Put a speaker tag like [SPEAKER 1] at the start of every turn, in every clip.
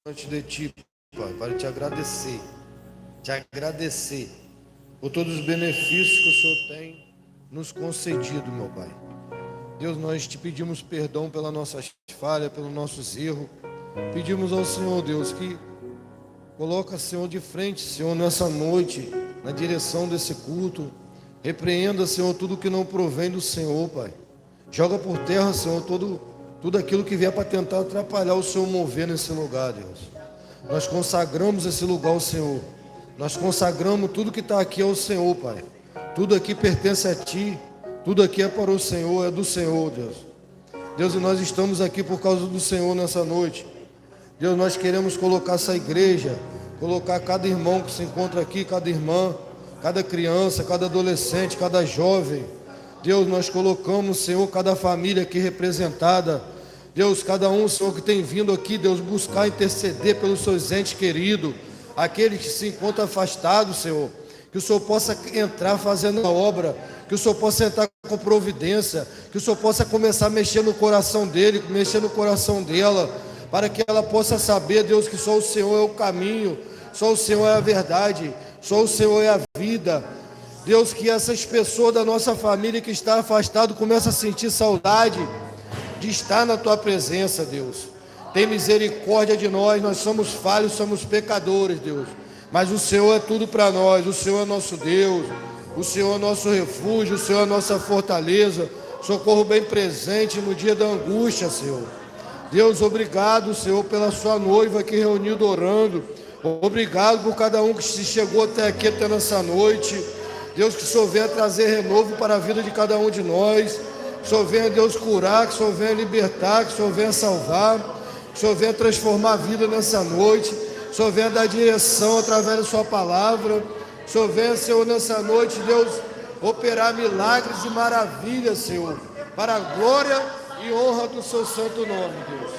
[SPEAKER 1] diante de Ti, Pai, para te agradecer por todos os benefícios que o Senhor tem nos concedido, meu Pai. Deus, nós te pedimos perdão pelas nossas falhas, pelos nossos erros. Pedimos ao Senhor, Deus, que coloca, Senhor, de frente, Senhor, nessa noite, na direção desse culto. Repreenda, Senhor, tudo que não provém do Senhor, Pai. Joga por terra, Senhor, tudo aquilo que vier para tentar atrapalhar o Senhor mover nesse lugar, Deus. Nós consagramos esse lugar ao Senhor. Nós consagramos tudo que está aqui ao Senhor, Pai. Tudo aqui pertence a Ti. Tudo aqui é para o Senhor, é do Senhor, Deus. Deus, e nós estamos aqui por causa do Senhor nessa noite. Deus, nós queremos colocar essa igreja, colocar cada irmão que se encontra aqui, cada irmã, cada criança, cada adolescente, cada jovem. Deus, nós colocamos, Senhor, cada família aqui representada. Deus, cada um, Senhor, que tem vindo aqui, Deus, buscar interceder pelos seus entes queridos, aqueles que se encontram afastados, Senhor. Que o Senhor possa entrar fazendo a obra, que o Senhor possa entrar com providência, que o Senhor possa começar a mexer no coração dele, mexer no coração dela, para que ela possa saber, Deus, que só o Senhor é o caminho, só o Senhor é a verdade, só o Senhor é a vida. Deus, que essas pessoas da nossa família que está afastado comecem a sentir saudade de estar na Tua presença, Deus. Tem misericórdia de nós somos falhos, somos pecadores, Deus. Mas o Senhor é tudo para nós, o Senhor é nosso Deus, o Senhor é nosso refúgio, o Senhor é nossa fortaleza, socorro bem presente no dia da angústia, Senhor. Deus, obrigado, Senhor, pela sua noiva aqui reunida orando. Obrigado por cada um que se chegou até aqui, até nessa noite. Deus, que o Senhor venha trazer renovo para a vida de cada um de nós. Que o Senhor venha, Deus, curar, que o Senhor venha libertar, que o Senhor venha salvar, que o Senhor venha transformar a vida nessa noite. Que o Senhor venha dar direção através da sua palavra. Que o Senhor venha, Senhor, nessa noite, Deus, operar milagres e maravilhas, Senhor, para a glória e honra do seu santo nome, Deus.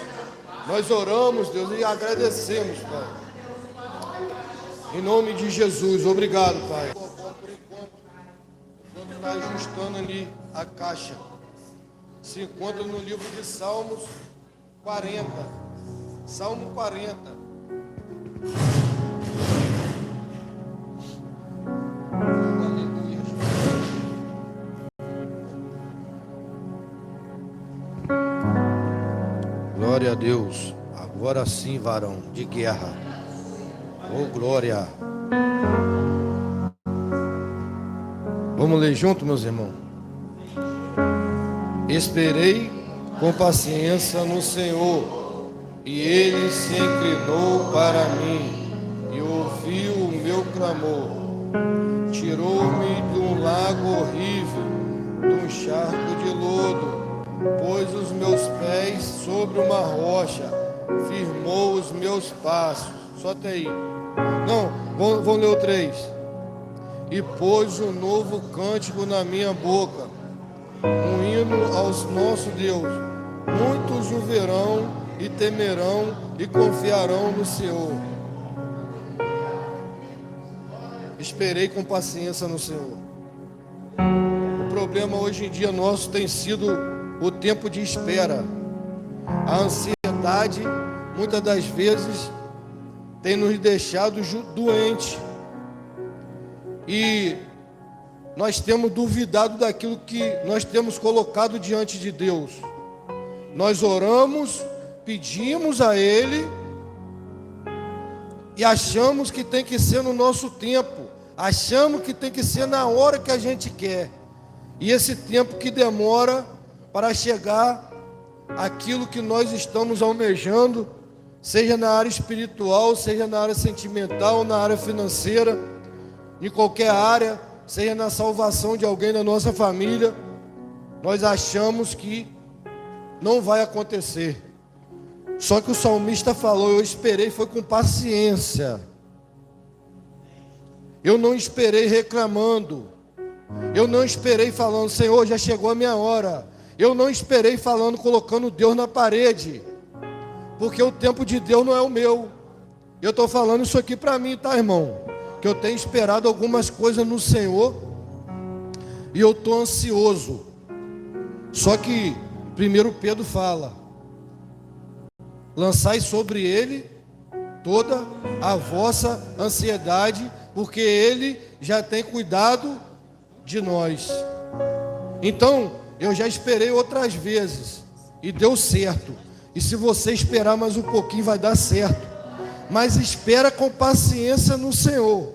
[SPEAKER 1] Nós oramos, Deus, e agradecemos, Pai. Em nome de Jesus, obrigado, Pai. Por enquanto, quando está ajustando ali a caixa, se encontra no livro de Salmos 40. Salmo 40. Glória a Deus. Agora sim, varão de guerra. Oh, glória. Vamos ler junto, meus irmãos. Esperei com paciência no Senhor, e Ele se inclinou para mim, e ouviu o meu clamor. Tirou-me de um lago horrível, de um charco de lodo, pôs os meus pés sobre uma rocha, firmou os meus passos. Só até aí. Não, vamos ler o 3. E pôs um novo cântico na minha boca, um hino ao nosso Deus. Muitos o verão e temerão e confiarão no Senhor. Esperei com paciência no Senhor. O problema hoje em dia nosso tem sido o tempo de espera. A ansiedade, muitas das vezes, tem nos deixado doentes. E nós temos duvidado daquilo que nós temos colocado diante de Deus. Nós oramos, pedimos a Ele e achamos que tem que ser no nosso tempo. Achamos que tem que ser na hora que a gente quer. E esse tempo que demora para chegar aquilo que nós estamos almejando, seja na área espiritual, seja na área sentimental, na área financeira, em qualquer área, seja na salvação de alguém da nossa família, nós achamos que não vai acontecer. Só que o salmista falou, eu esperei, foi com paciência. Eu não esperei reclamando. Eu não esperei falando, Senhor, já chegou a minha hora. Eu não esperei falando, colocando Deus na parede. Porque o tempo de Deus não é o meu. Eu estou falando isso aqui para mim, tá, irmão? Que eu tenho esperado algumas coisas no Senhor e eu estou ansioso. Só que 1 Pedro fala, lançai sobre Ele toda a vossa ansiedade, porque Ele já tem cuidado de nós. Então, eu já esperei outras vezes e deu certo. E se você esperar mais um pouquinho, vai dar certo. Mas espera com paciência no Senhor,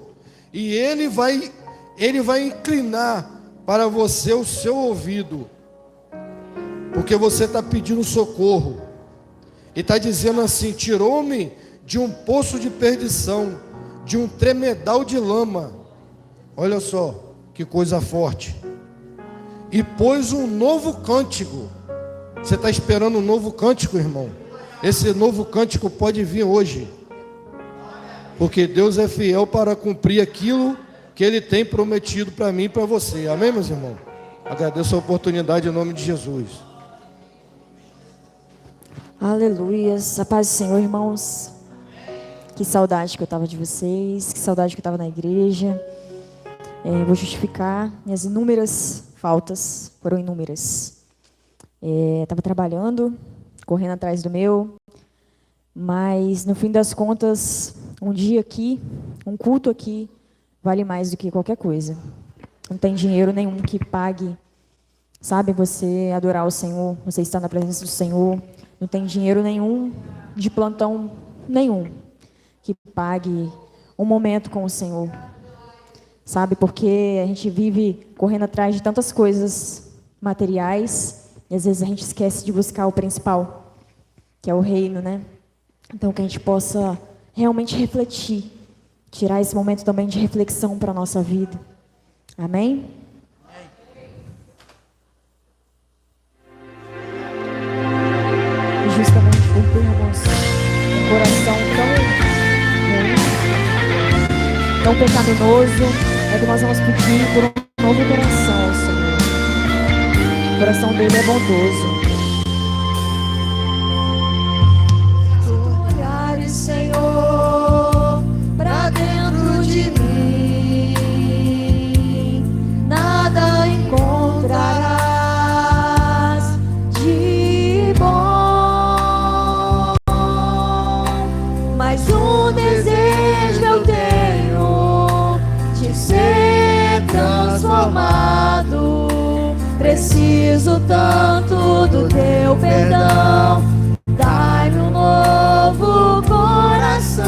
[SPEAKER 1] e Ele vai inclinar para você o seu ouvido, porque você está pedindo socorro, e está dizendo assim: tirou-me de um poço de perdição, de um tremedal de lama. Olha só, que coisa forte. E pôs um novo cântico. Você está esperando um novo cântico, irmão? Esse novo cântico pode vir hoje, porque Deus é fiel para cumprir aquilo que Ele tem prometido para mim e para você. Amém, meus irmãos? Agradeço a oportunidade em nome de Jesus.
[SPEAKER 2] Aleluias, a paz do Senhor, irmãos. Que saudade que eu estava de vocês, que saudade que eu estava na igreja. Vou justificar minhas inúmeras faltas, foram inúmeras. Estava trabalhando, correndo atrás do meu, mas no fim das contas, um dia aqui, um culto aqui, vale mais do que qualquer coisa. Não tem dinheiro nenhum que pague, sabe, você adorar o Senhor, você estar na presença do Senhor. Não tem dinheiro nenhum, de plantão nenhum, que pague um momento com o Senhor. Sabe, porque a gente vive correndo atrás de tantas coisas materiais, e às vezes a gente esquece de buscar o principal, que é o reino, né? Então que a gente possa realmente refletir, tirar esse momento também de reflexão para a nossa vida. Amém? E justamente por termos um coração tão pecaminoso, é que nós vamos pedir por um novo coração ao Senhor. O coração dele é bondoso.
[SPEAKER 3] Tu olhares, Senhor, pra dentro de mim, nada encontrarás de bom, mas um desejo eu tenho de ser transformado. Preciso tanto do teu perdão. Dai-me um novo coração.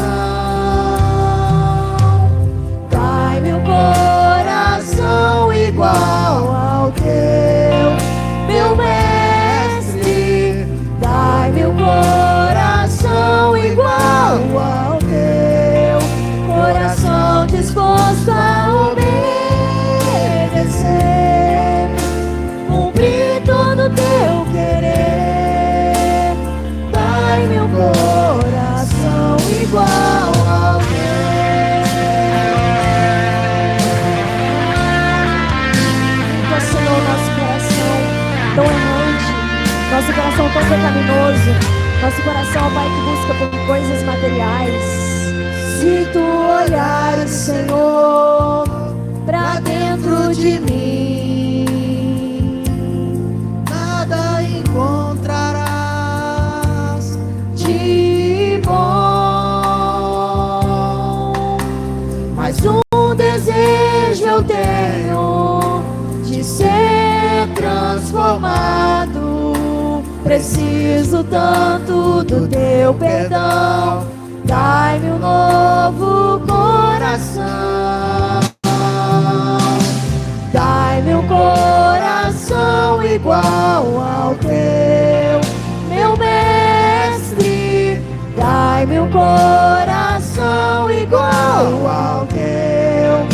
[SPEAKER 3] Dai-me um coração igual ao teu, meu mestre. Dai-me um coração igual ao teu, coração disposto a obedecer, cumprir todo o teu querer. Dai-me um coração igual ao teu. Limpa, Senhor, nosso coração tão errante, nosso coração tão pecaminoso, nosso coração, ó Pai, que busca por coisas materiais. Se tu olhares, Senhor, pra dentro de mim, nada encontrarás de bom, mas um desejo eu tenho de ser transformado. Preciso tanto do teu perdão. Dai-me um novo coração. Dai-me um coração igual ao teu, meu mestre. Dai-me um coração igual ao teu,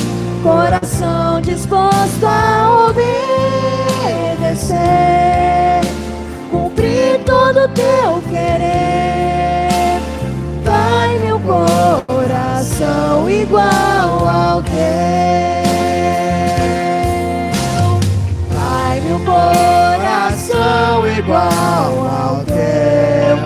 [SPEAKER 3] coração disposto a obedecer, cumprir todo o teu querer. Dai-me um coração igual ao teu. Dai-me um coração igual ao teu,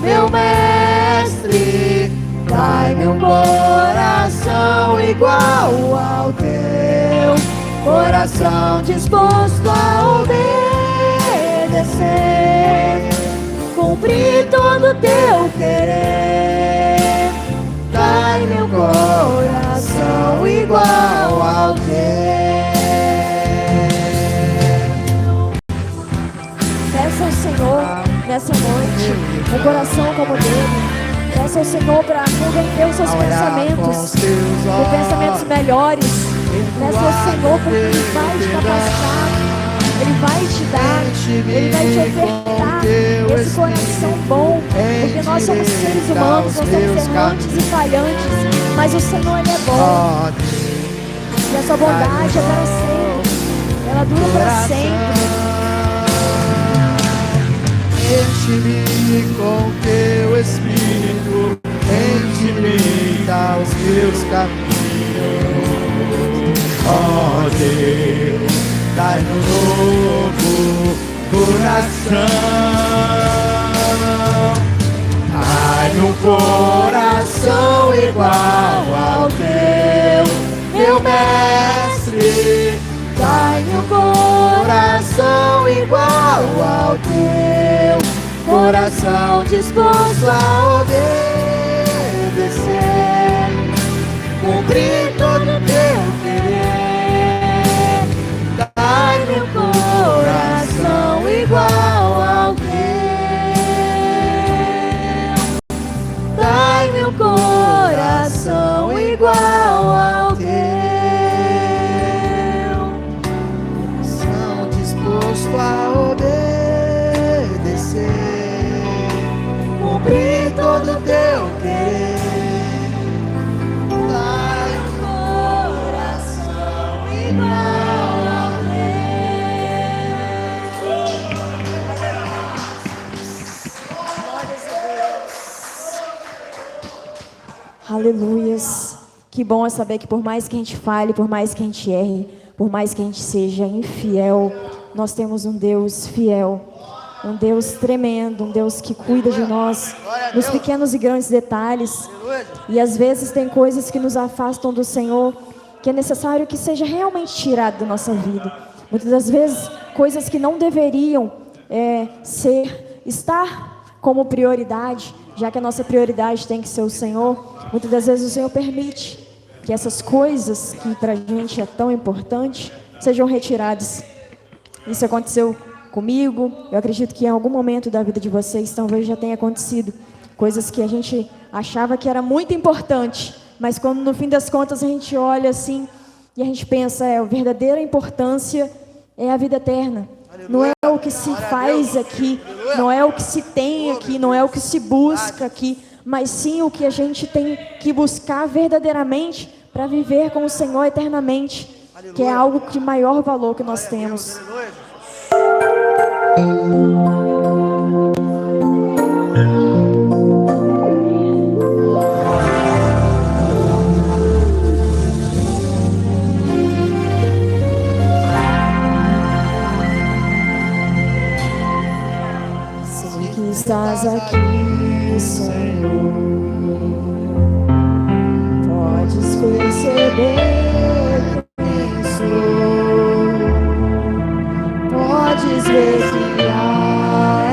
[SPEAKER 3] meu mestre. Dai-me um coração igual ao teu, coração disposto a obedecer, cumprir todo o teu querer. nessa noite um coração como o dele. Peça ao Senhor para converter os seus pensamentos em pensamentos melhores. Peça ao Senhor porque Ele vai te capacitar, Ele vai te dar, Ele vai te ofertar esse coração bom, porque nós somos seres humanos, nós somos errantes e falhantes, mas o Senhor Ele é bom, e a sua bondade é para sempre, ela dura para sempre.
[SPEAKER 4] Enche-me com teu Espírito, endireita os meus caminhos. Ó Deus, dai-me um novo coração. Dai-me um coração igual ao teu, meu mestre. Dai-me um coração igual ao teu, coração disposto a obedecer, cumprir todo o teu querer. Dai-me um coração igual ao teu, dai-me um coração igual ao teu, disposto a obedecer, cumprir todo o teu querer. Dai um coração igual ao
[SPEAKER 3] teu. Aleluias. Que bom é saber que por mais que a gente fale, por mais que a gente erre, por mais que a gente seja infiel, nós temos um Deus fiel, um Deus tremendo, um Deus que cuida de nós nos pequenos e grandes detalhes. E às vezes tem coisas que nos afastam do Senhor, que é necessário que seja realmente tirado da nossa vida. Muitas das vezes, coisas que não deveriam estar como prioridade, já que a nossa prioridade tem que ser o Senhor. Muitas das vezes o Senhor permite que essas coisas que pra gente é tão importante sejam retiradas. Isso aconteceu comigo, eu acredito que em algum momento da vida de vocês talvez já tenha acontecido. Coisas que a gente achava que era muito importante, mas quando no fim das contas a gente olha assim e a gente pensa, a verdadeira importância é a vida eterna. Não é o que se faz aqui, não é o que se tem aqui, não é o que se busca aqui, mas sim o que a gente tem que buscar verdadeiramente para viver com o Senhor eternamente, que é algo de maior valor que nós temos. Sei que estás aqui, Senhor. Podes perceber quem sou. Podes ver que há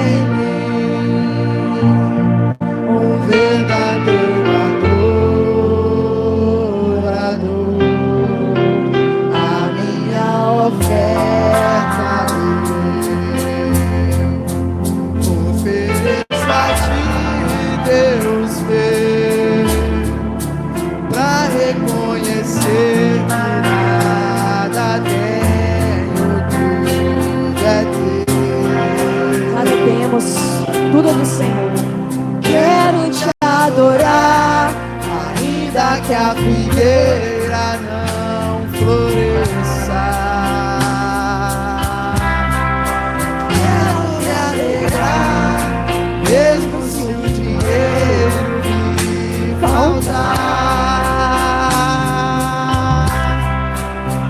[SPEAKER 3] em mim um verdadeiro adorador. A minha oferta ofereço a ti, Deus meu, pra reconhecer que nada tenho, tudo é teu. Nada temos, tudo é do Senhor. Quero te adorar, ainda que a figueira não floresça. Quero me alegrar, mesmo se o dinheiro me faltar.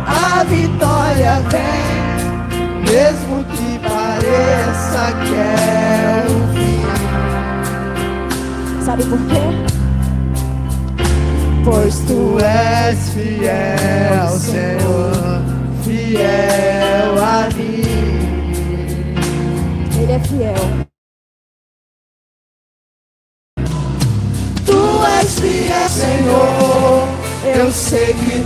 [SPEAKER 3] A vitória vem, mesmo que pareça que é o fim. Sabe por quê? Pois tu és fiel, Senhor, fiel a mim. Ele é fiel. Tu és fiel, Senhor, eu sei que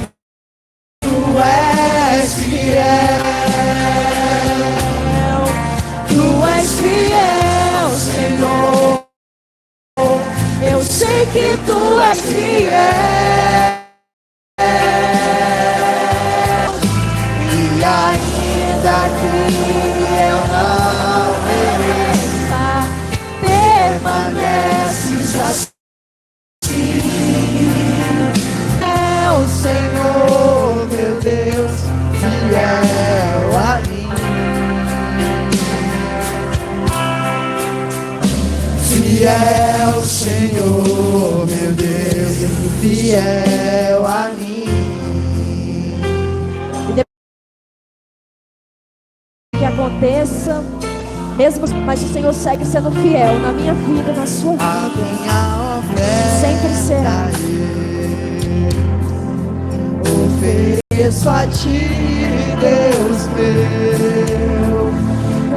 [SPEAKER 3] tu és fiel. Tu és fiel, Eu sei que tu és fiel. E ainda que eu não mereça, permaneces assim. É o Senhor, meu Deus, fiel a mim. Fiel, Senhor, meu Deus, fiel a mim. Que aconteça, mesmo, mas o Senhor segue sendo fiel na minha vida, na sua vida. Sempre será. Ofereço a ti, Deus meu,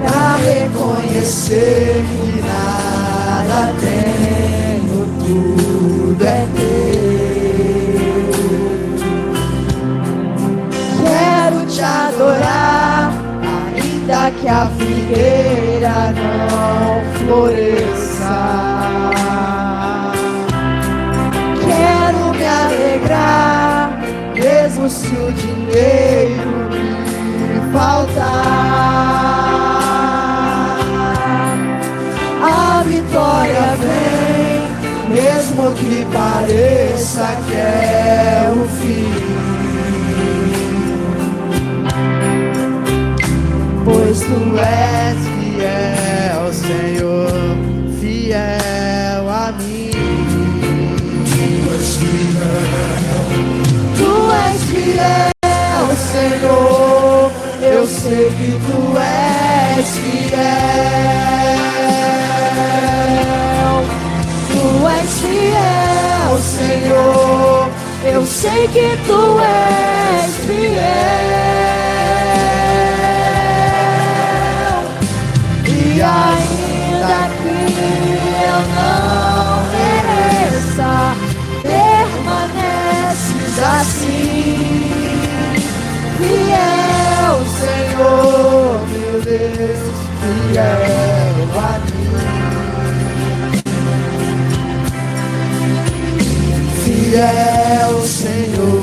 [SPEAKER 3] pra reconhecer que nada tenho, tudo é teu. Quero te adorar, ainda que a figueira não floresça. Quero me alegrar, mesmo se o dinheiro me faltar. A vitória vem, mesmo que pareça que é o fim. Pois tu és fiel, Senhor, fiel a mim. Tu és fiel, Senhor, eu sei que tu és fiel. Tu és fiel, Senhor, eu sei que tu és fiel. E ainda que eu não mereça, permaneces assim. Fiel, Senhor, meu Deus, fiel a mim. Fiel, Senhor,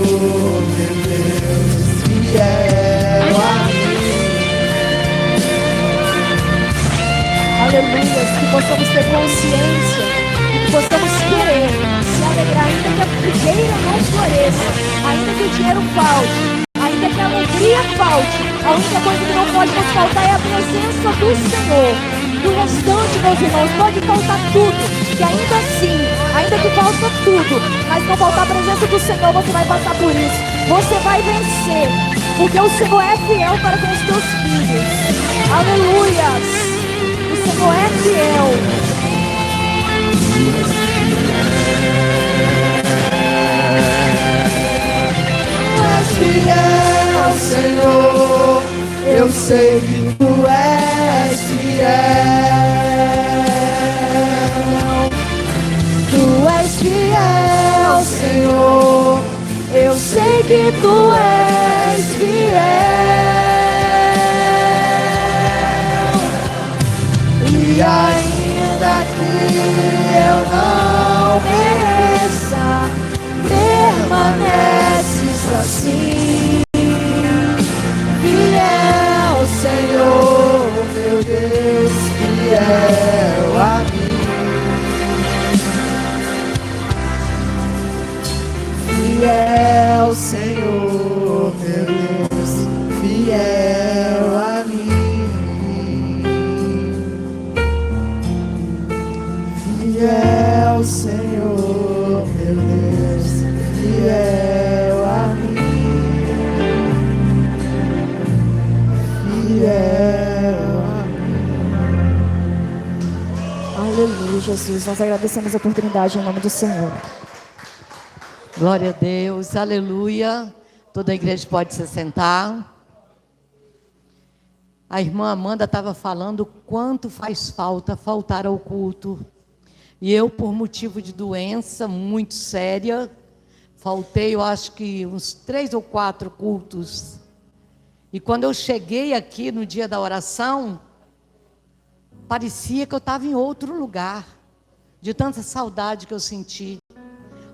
[SPEAKER 3] meu Deus, fiel a mim. Aleluia, que possamos ter consciência e que possamos querer se alegrar, ainda que a figueira não floresça, ainda que o dinheiro falte, ainda que a alegria falte. A única coisa que não pode nos faltar é a presença do Senhor. Do restante, meus irmãos, pode faltar tudo, que ainda assim, ainda que falta tudo, mas não faltar a presença do Senhor, você vai passar por isso. Você vai vencer, porque o Senhor é fiel para com os teus filhos. Aleluias! O Senhor é fiel. Fiel, Senhor, eu sei que tu és fiel. Tu és fiel, Senhor, eu sei que tu és fiel. E ainda que eu não mereça, permaneces assim. Fiel, Senhor, meu Deus, fiel a mim. Fiel, Senhor, meu Deus, fiel a mim. Fiel, Senhor, meu Deus, fiel a mim. Fiel a mim. Aleluia, Jesus. Nós agradecemos a oportunidade em nome do Senhor.
[SPEAKER 5] Glória a Deus, aleluia. Toda a igreja pode se sentar. A irmã Amanda estava falando quanto faz falta faltar ao culto. E eu, por motivo de doença muito séria, faltei, eu acho que uns 3 ou 4 cultos. E quando eu cheguei aqui no dia da oração, parecia que eu estava em outro lugar. de tanta saudade que eu senti.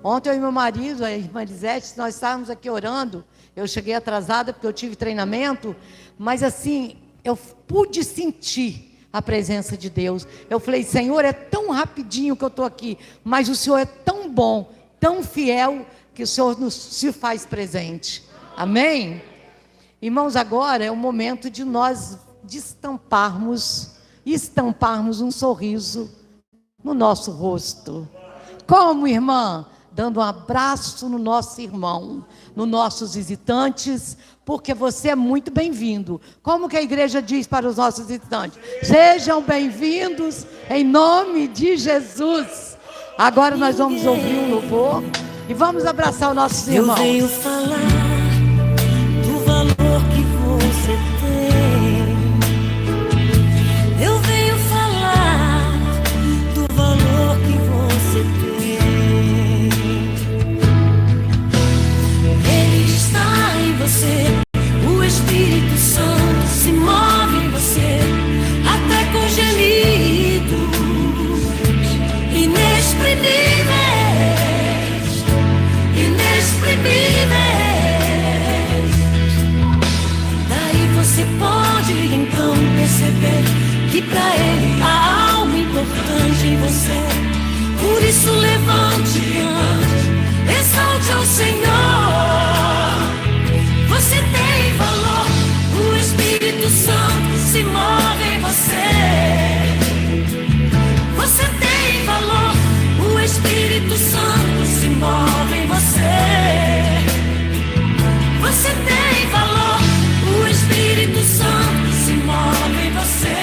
[SPEAKER 5] Ontem eu e meu marido, a irmã Elisete, nós estávamos aqui orando. Eu cheguei atrasada porque eu tive treinamento, mas assim, eu pude sentir a presença de Deus. Eu falei, Senhor, é tão rapidinho que eu estou aqui, mas o Senhor é tão bom, tão fiel, que o Senhor se faz presente. Amém? Irmãos, agora é o momento de nós estamparmos um sorriso no nosso rosto. Como, irmã? Dando um abraço no nosso irmão, nos nossos visitantes, porque você é muito bem-vindo. Como que a igreja diz para os nossos visitantes? Sejam bem-vindos em nome de Jesus. Agora nós vamos ouvir um louvor e vamos abraçar os nossos irmãos.
[SPEAKER 4] Eu venho falar do valor que você tem. Eu venho falar do valor que você tem. Ele está em você, o Espírito Santo se move em você, até com gemidos inexprimíveis. Daí você pode então perceber que pra Ele há algo importante em você. Por isso levante e cante, exalte ao Senhor. Você tem valor, o Espírito Santo se move em você. Você tem valor, o Espírito Santo se move em você. Você tem valor, o Espírito Santo se move em você.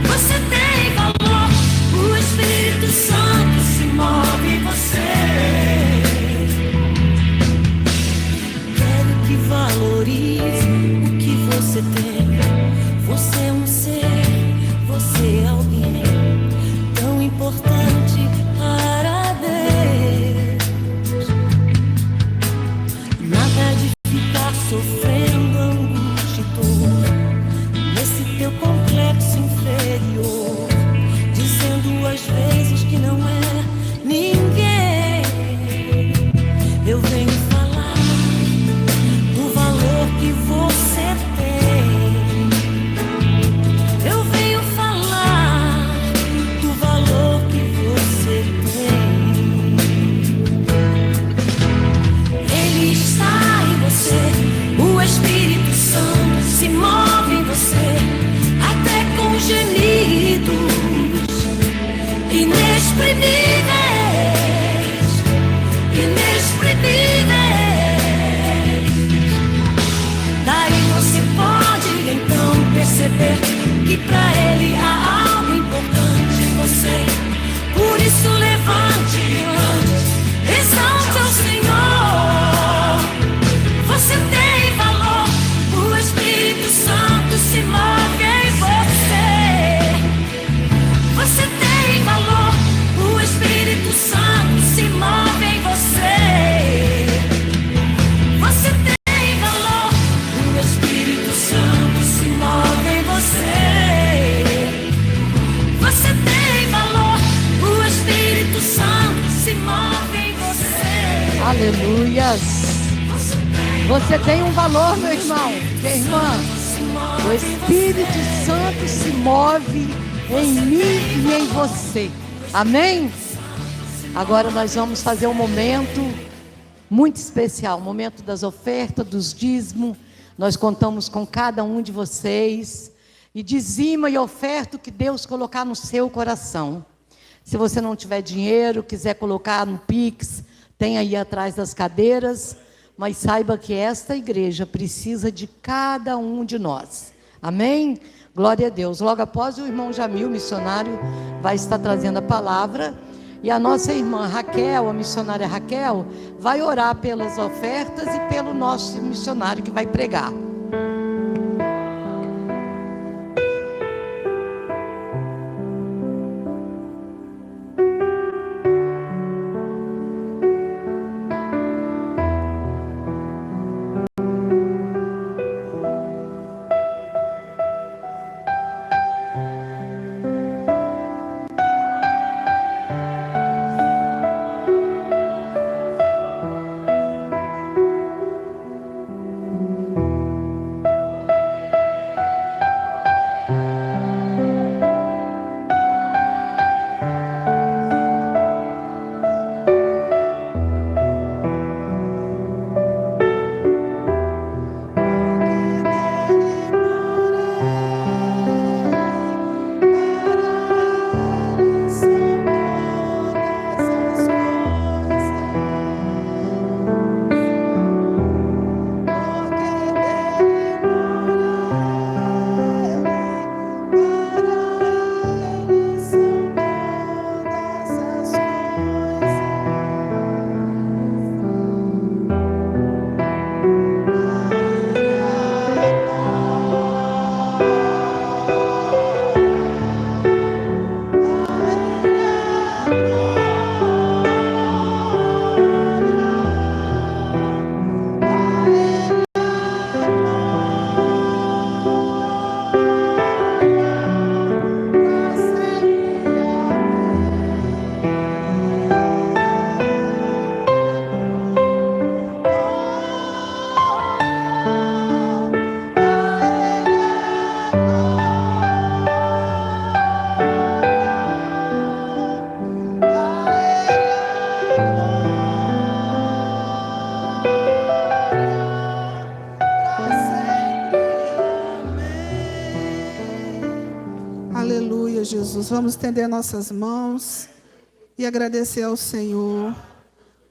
[SPEAKER 4] Você tem valor, o Espírito Santo se move em você. Quero que valorize o que você tem. Você é um ser, você é alguém tão importante para Deus. Nada de ficar sofrendo angústia e dor nesse teu complexo inferior, dizendo às vezes que não é ninguém. Eu venho falar do valor que você tem. Eu venho falar do valor que você tem. Ele está em você, o Espírito Santo se move em você, até com gemidos inexprimíveis. Daí você pode então perceber que pra Ele há algo importante em você. Por isso levante e ande, exalte ao Senhor. Você tem valor, o Espírito Santo se move em você. Você tem valor, o Espírito Santo se move em você. Você tem valor, o Espírito Santo se move em você. Você tem valor, o Espírito Santo se move em você.
[SPEAKER 5] Aleluias. Você tem um valor, meu irmão, minha irmã. O Espírito Santo se move em mim e em você. Amém? Agora nós vamos fazer um momento muito especial, o momento das ofertas, dos dízimos. Nós contamos com cada um de vocês. E dizima e oferta o que Deus colocar no seu coração. Se você não tiver dinheiro, quiser colocar no Pix, tem aí atrás das cadeiras. Mas saiba que esta igreja precisa de cada um de nós. Amém? Glória a Deus. Logo após, o irmão Jamil, missionário, vai estar trazendo a palavra. E a nossa irmã Raquel, a missionária Raquel, vai orar pelas ofertas e pelo nosso missionário que vai pregar.
[SPEAKER 6] vamos estender nossas mãos e agradecer ao Senhor.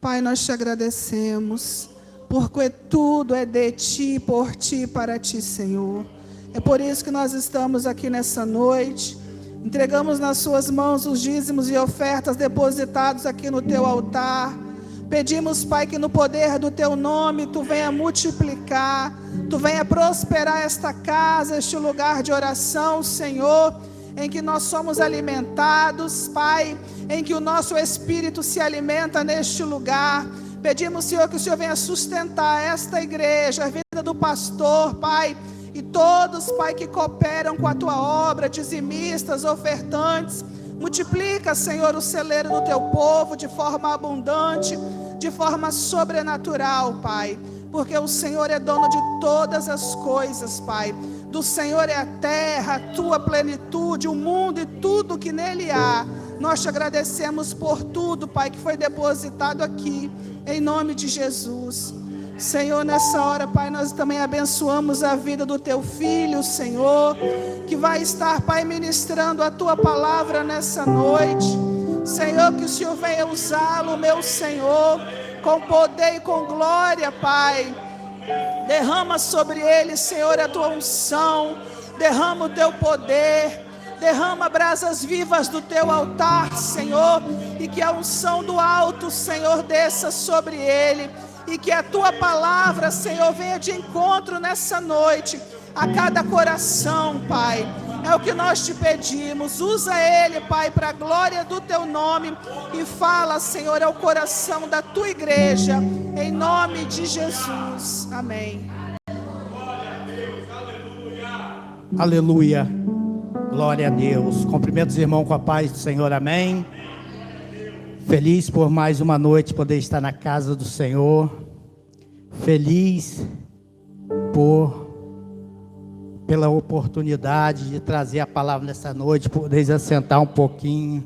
[SPEAKER 6] Pai, nós te agradecemos, porque tudo é de ti, por ti e para ti, Senhor. É por isso que nós estamos aqui nessa noite. Entregamos nas suas mãos os dízimos e ofertas depositados aqui no teu altar. Pedimos, Pai, que no poder do teu nome tu venha multiplicar, tu venha prosperar esta casa, este lugar de oração, Senhor, em que nós somos alimentados, Pai, em que o nosso espírito se alimenta neste lugar. Pedimos, Senhor, que o Senhor venha sustentar esta igreja, a vida do pastor, Pai, e todos, Pai, que cooperam com a tua obra, dizimistas, ofertantes. Multiplica, Senhor, o celeiro do teu povo de forma abundante, de forma sobrenatural, Pai, porque o Senhor é dono de todas as coisas, Pai. Do Senhor é a terra, a tua plenitude, o mundo e tudo que nele há. Nós te agradecemos por tudo, Pai, que foi depositado aqui, em nome de Jesus. Senhor, nessa hora, Pai, nós também abençoamos a vida do teu filho, Senhor, que vai estar, Pai, ministrando a tua palavra nessa noite. Senhor, que o Senhor venha usá-lo, meu Senhor, com poder e com glória, Pai. Derrama sobre ele, Senhor, a tua unção, derrama o teu poder, derrama brasas vivas do teu altar, Senhor, e que a unção do alto, Senhor, desça sobre ele, e que a tua palavra, Senhor, venha de encontro nessa noite a cada coração, Pai. É o que nós te pedimos. Usa ele, Pai, para a glória do teu nome, e fala, Senhor, ao coração da tua igreja, em nome de Jesus. Amém.
[SPEAKER 7] Aleluia. Glória a Deus. Cumprimento os irmãos com a paz do Senhor. Amém. Feliz por mais uma noite poder estar na casa do Senhor. Feliz pela oportunidade de trazer a palavra nessa noite, poder assentar um pouquinho.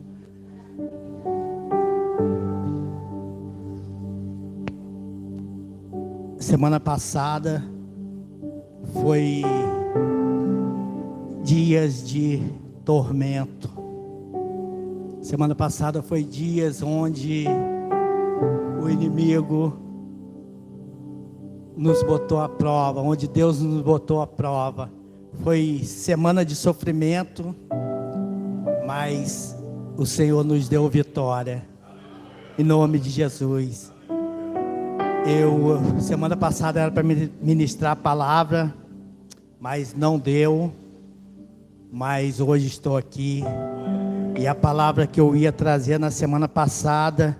[SPEAKER 7] Semana passada foi dias de tormento. Semana passada foi dias onde o inimigo nos botou à prova, onde Deus nos botou à prova. Foi semana de sofrimento, mas o Senhor nos deu vitória, em nome de Jesus. Semana passada era para ministrar a palavra, mas não deu. Mas hoje estou aqui, e a palavra que eu ia trazer na semana passada,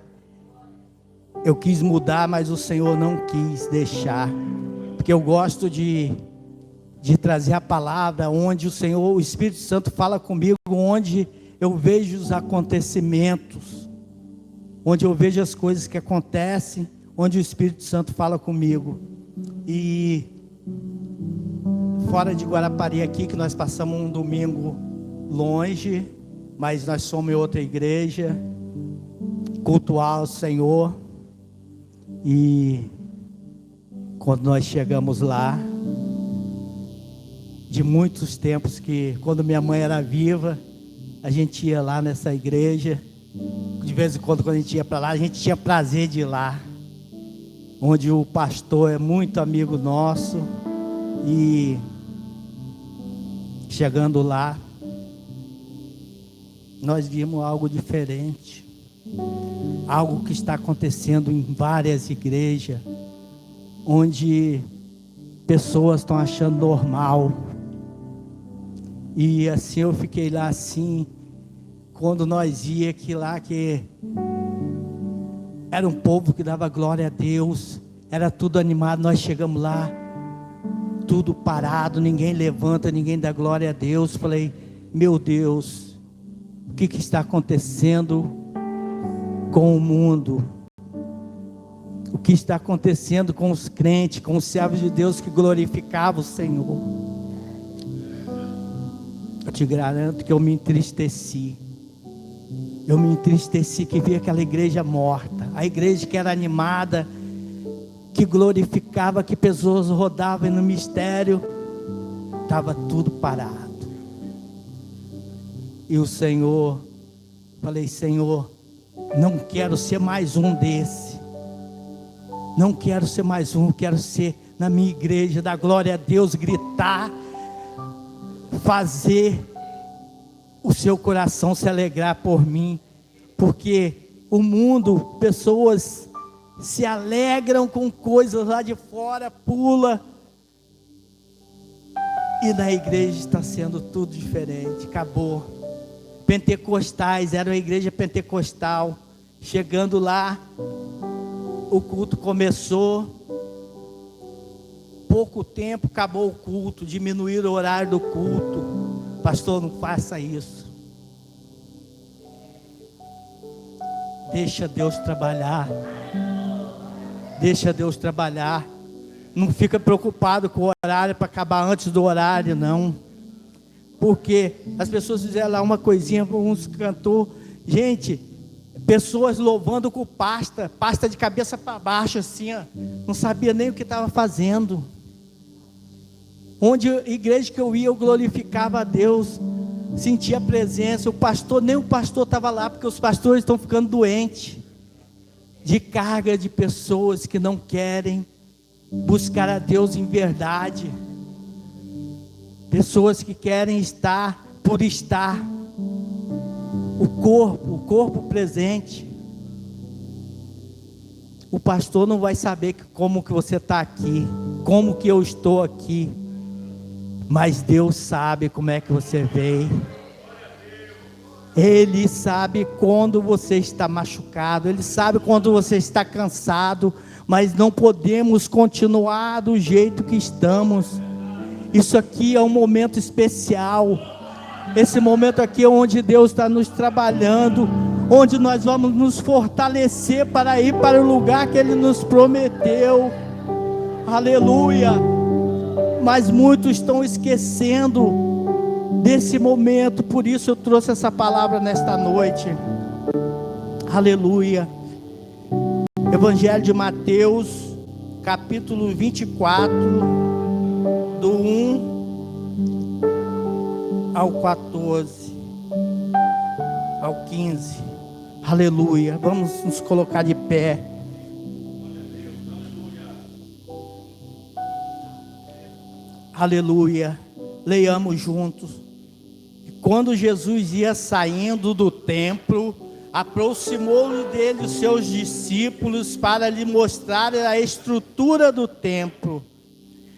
[SPEAKER 7] eu quis mudar, mas o Senhor não quis deixar, porque eu gosto de trazer a palavra onde o Senhor, o Espírito Santo fala comigo, onde eu vejo os acontecimentos, onde eu vejo as coisas que acontecem, onde o Espírito Santo fala comigo. E fora de Guarapari aqui, que nós passamos um domingo longe, mas nós somos em outra igreja, cultuar ao Senhor. E quando nós chegamos lá, de muitos tempos que, quando minha mãe era viva, a gente ia lá nessa igreja. De vez em quando a gente ia para lá, a gente tinha prazer de ir lá, onde o pastor é muito amigo nosso. E chegando lá, nós vimos algo diferente, algo que está acontecendo em várias igrejas, onde pessoas estão achando normal. E assim eu fiquei lá assim, quando nós ia que era um povo que dava glória a Deus, era tudo animado. Nós chegamos lá, tudo parado, ninguém levanta, ninguém dá glória a Deus. Falei, meu Deus, o que está acontecendo com o mundo? O que está acontecendo com os crentes, com os servos de Deus que glorificavam o Senhor? Eu te garanto que eu me entristeci. Eu me entristeci que vi aquela igreja morta, a igreja que era animada, que glorificava, que pessoas rodavam no mistério, estava tudo parado. E o Senhor, falei, Senhor, não quero ser mais um desse. Não quero ser mais um, quero ser na minha igreja, dar glória a Deus, gritar, fazer o seu coração se alegrar por mim, porque o mundo, pessoas se alegram com coisas lá de fora, pula, e na igreja está sendo tudo diferente, acabou. Pentecostais, era uma igreja pentecostal, chegando lá, o culto começou, pouco tempo acabou o culto, diminuíram o horário do culto. Pastor, não faça isso. Deixa Deus trabalhar. Deixa Deus trabalhar. Não fica preocupado com o horário para acabar antes do horário, não. Porque as pessoas fizeram lá uma coisinha, uns cantou. Gente, pessoas louvando com pasta de cabeça para baixo, assim, ó, não sabia nem o que estava fazendo. Onde a igreja que eu ia, eu glorificava a Deus, sentia a presença. O pastor, nem o pastor estava lá, porque os pastores estão ficando doentes, de carga de pessoas que não querem buscar a Deus em verdade, pessoas que querem estar por estar, o corpo presente. O pastor não vai saber como que você está aqui, como que eu estou aqui, mas Deus sabe como é que você veio. Ele sabe quando você está machucado, Ele sabe quando você está cansado, mas não podemos continuar do jeito que estamos. Isso aqui é um momento especial. Esse momento aqui é onde Deus está nos trabalhando, onde nós vamos nos fortalecer para ir para o lugar que Ele nos prometeu. Aleluia! Mas muitos estão esquecendo desse momento, por isso eu trouxe essa palavra nesta noite. Aleluia! Evangelho de Mateus, capítulo 24, do 1 ao 14, ao 15. Aleluia! Vamos nos colocar de pé. Aleluia! Leiamos juntos. Quando Jesus ia saindo do templo, aproximou-lhe dele os seus discípulos para lhe mostrar a estrutura do templo.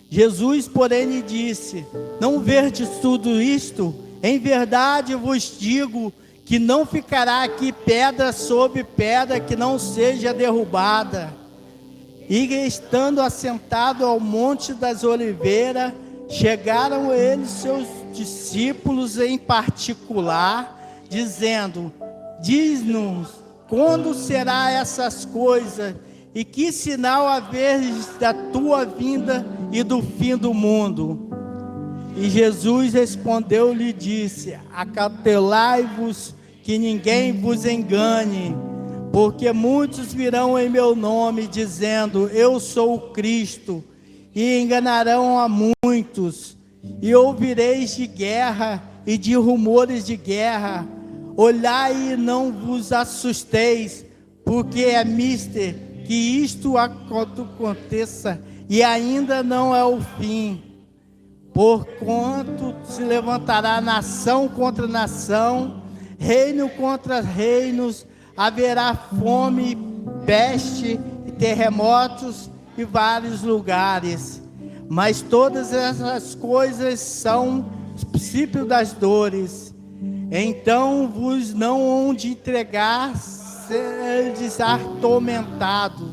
[SPEAKER 7] Jesus, porém, lhe disse: não verdes tudo isto? Em verdade vos digo que não ficará aqui pedra sobre pedra que não seja derrubada. E estando assentado ao monte das oliveiras, chegaram eles, seus discípulos em particular, dizendo: diz-nos, quando será essas coisas? E que sinal haveres da tua vinda e do fim do mundo? E Jesus respondeu-lhe e disse: acautelai-vos que ninguém vos engane, porque muitos virão em meu nome, dizendo: eu sou o Cristo, e enganarão a muitos. E ouvireis de guerra e de rumores de guerra. Olhai e não vos assusteis, porque é mister que isto aconteça, e ainda não é o fim. Porquanto se levantará nação contra nação, reino contra reinos, haverá fome, peste e terremotos em vários lugares. Mas todas essas coisas são os princípios das dores. Então vos não hão de entregar, sereis atormentados,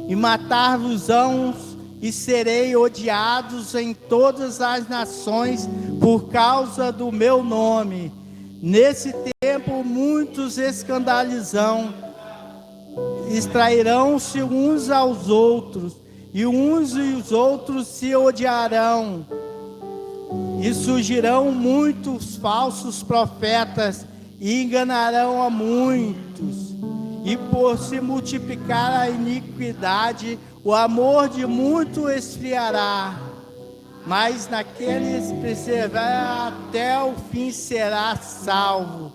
[SPEAKER 7] e matar-vos-ão, e serei odiados em todas as nações por causa do meu nome. Nesse tempo muitos escandalizam, extrairão-se uns aos outros, e uns e os outros se odiarão. E surgirão muitos falsos profetas, e enganarão a muitos. E por se multiplicar a iniquidade, o amor de muitos esfriará. mas naqueles perseverar até o fim será salvo.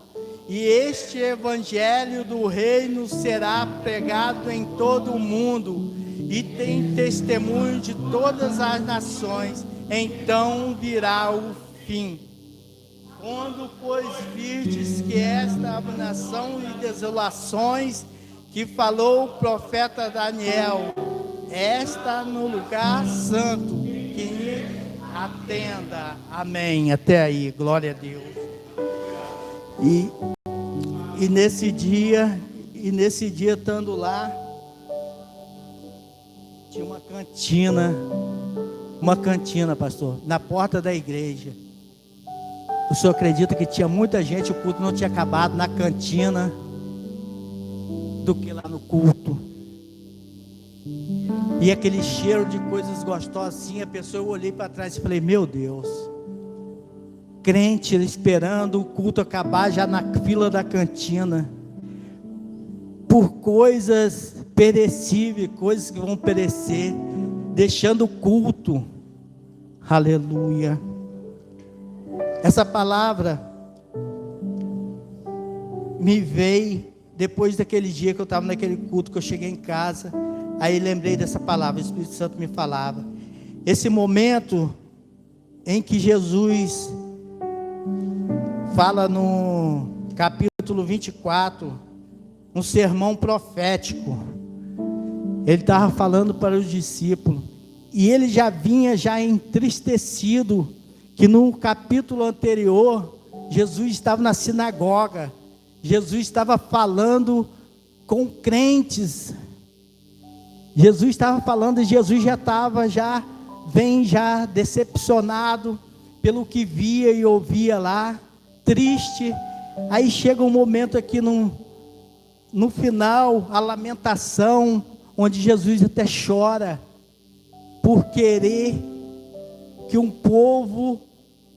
[SPEAKER 7] E este evangelho do reino será pregado em todo o mundo, e tem testemunho de todas as nações, então virá o fim. Quando, pois, virdes que esta abominação e desolações que falou o profeta Daniel, está no lugar santo, que atenda. Amém. Até aí, glória a Deus. E nesse dia, estando lá, tinha uma cantina, pastor, na porta da igreja. O senhor acredita que tinha muita gente, o culto não tinha acabado na cantina do que lá no culto. E aquele cheiro de coisas gostosas assim, a pessoa, eu olhei para trás e falei, meu Deus, crente esperando o culto acabar já na fila da cantina, por coisas perecíveis, coisas que vão perecer, deixando o culto. Aleluia. Essa palavra me veio depois daquele dia que eu estava naquele culto, que eu cheguei em casa, aí lembrei dessa palavra, o Espírito Santo me falava. Esse momento em que Jesus fala no capítulo 24, um sermão profético, ele estava falando para os discípulos, e ele já vinha entristecido, que no capítulo anterior, Jesus estava na sinagoga, Jesus estava falando com crentes, Jesus estava falando, e Jesus já estava decepcionado pelo que via e ouvia lá, triste. Aí chega um momento aqui no final, a lamentação, onde Jesus até chora, por querer que um povo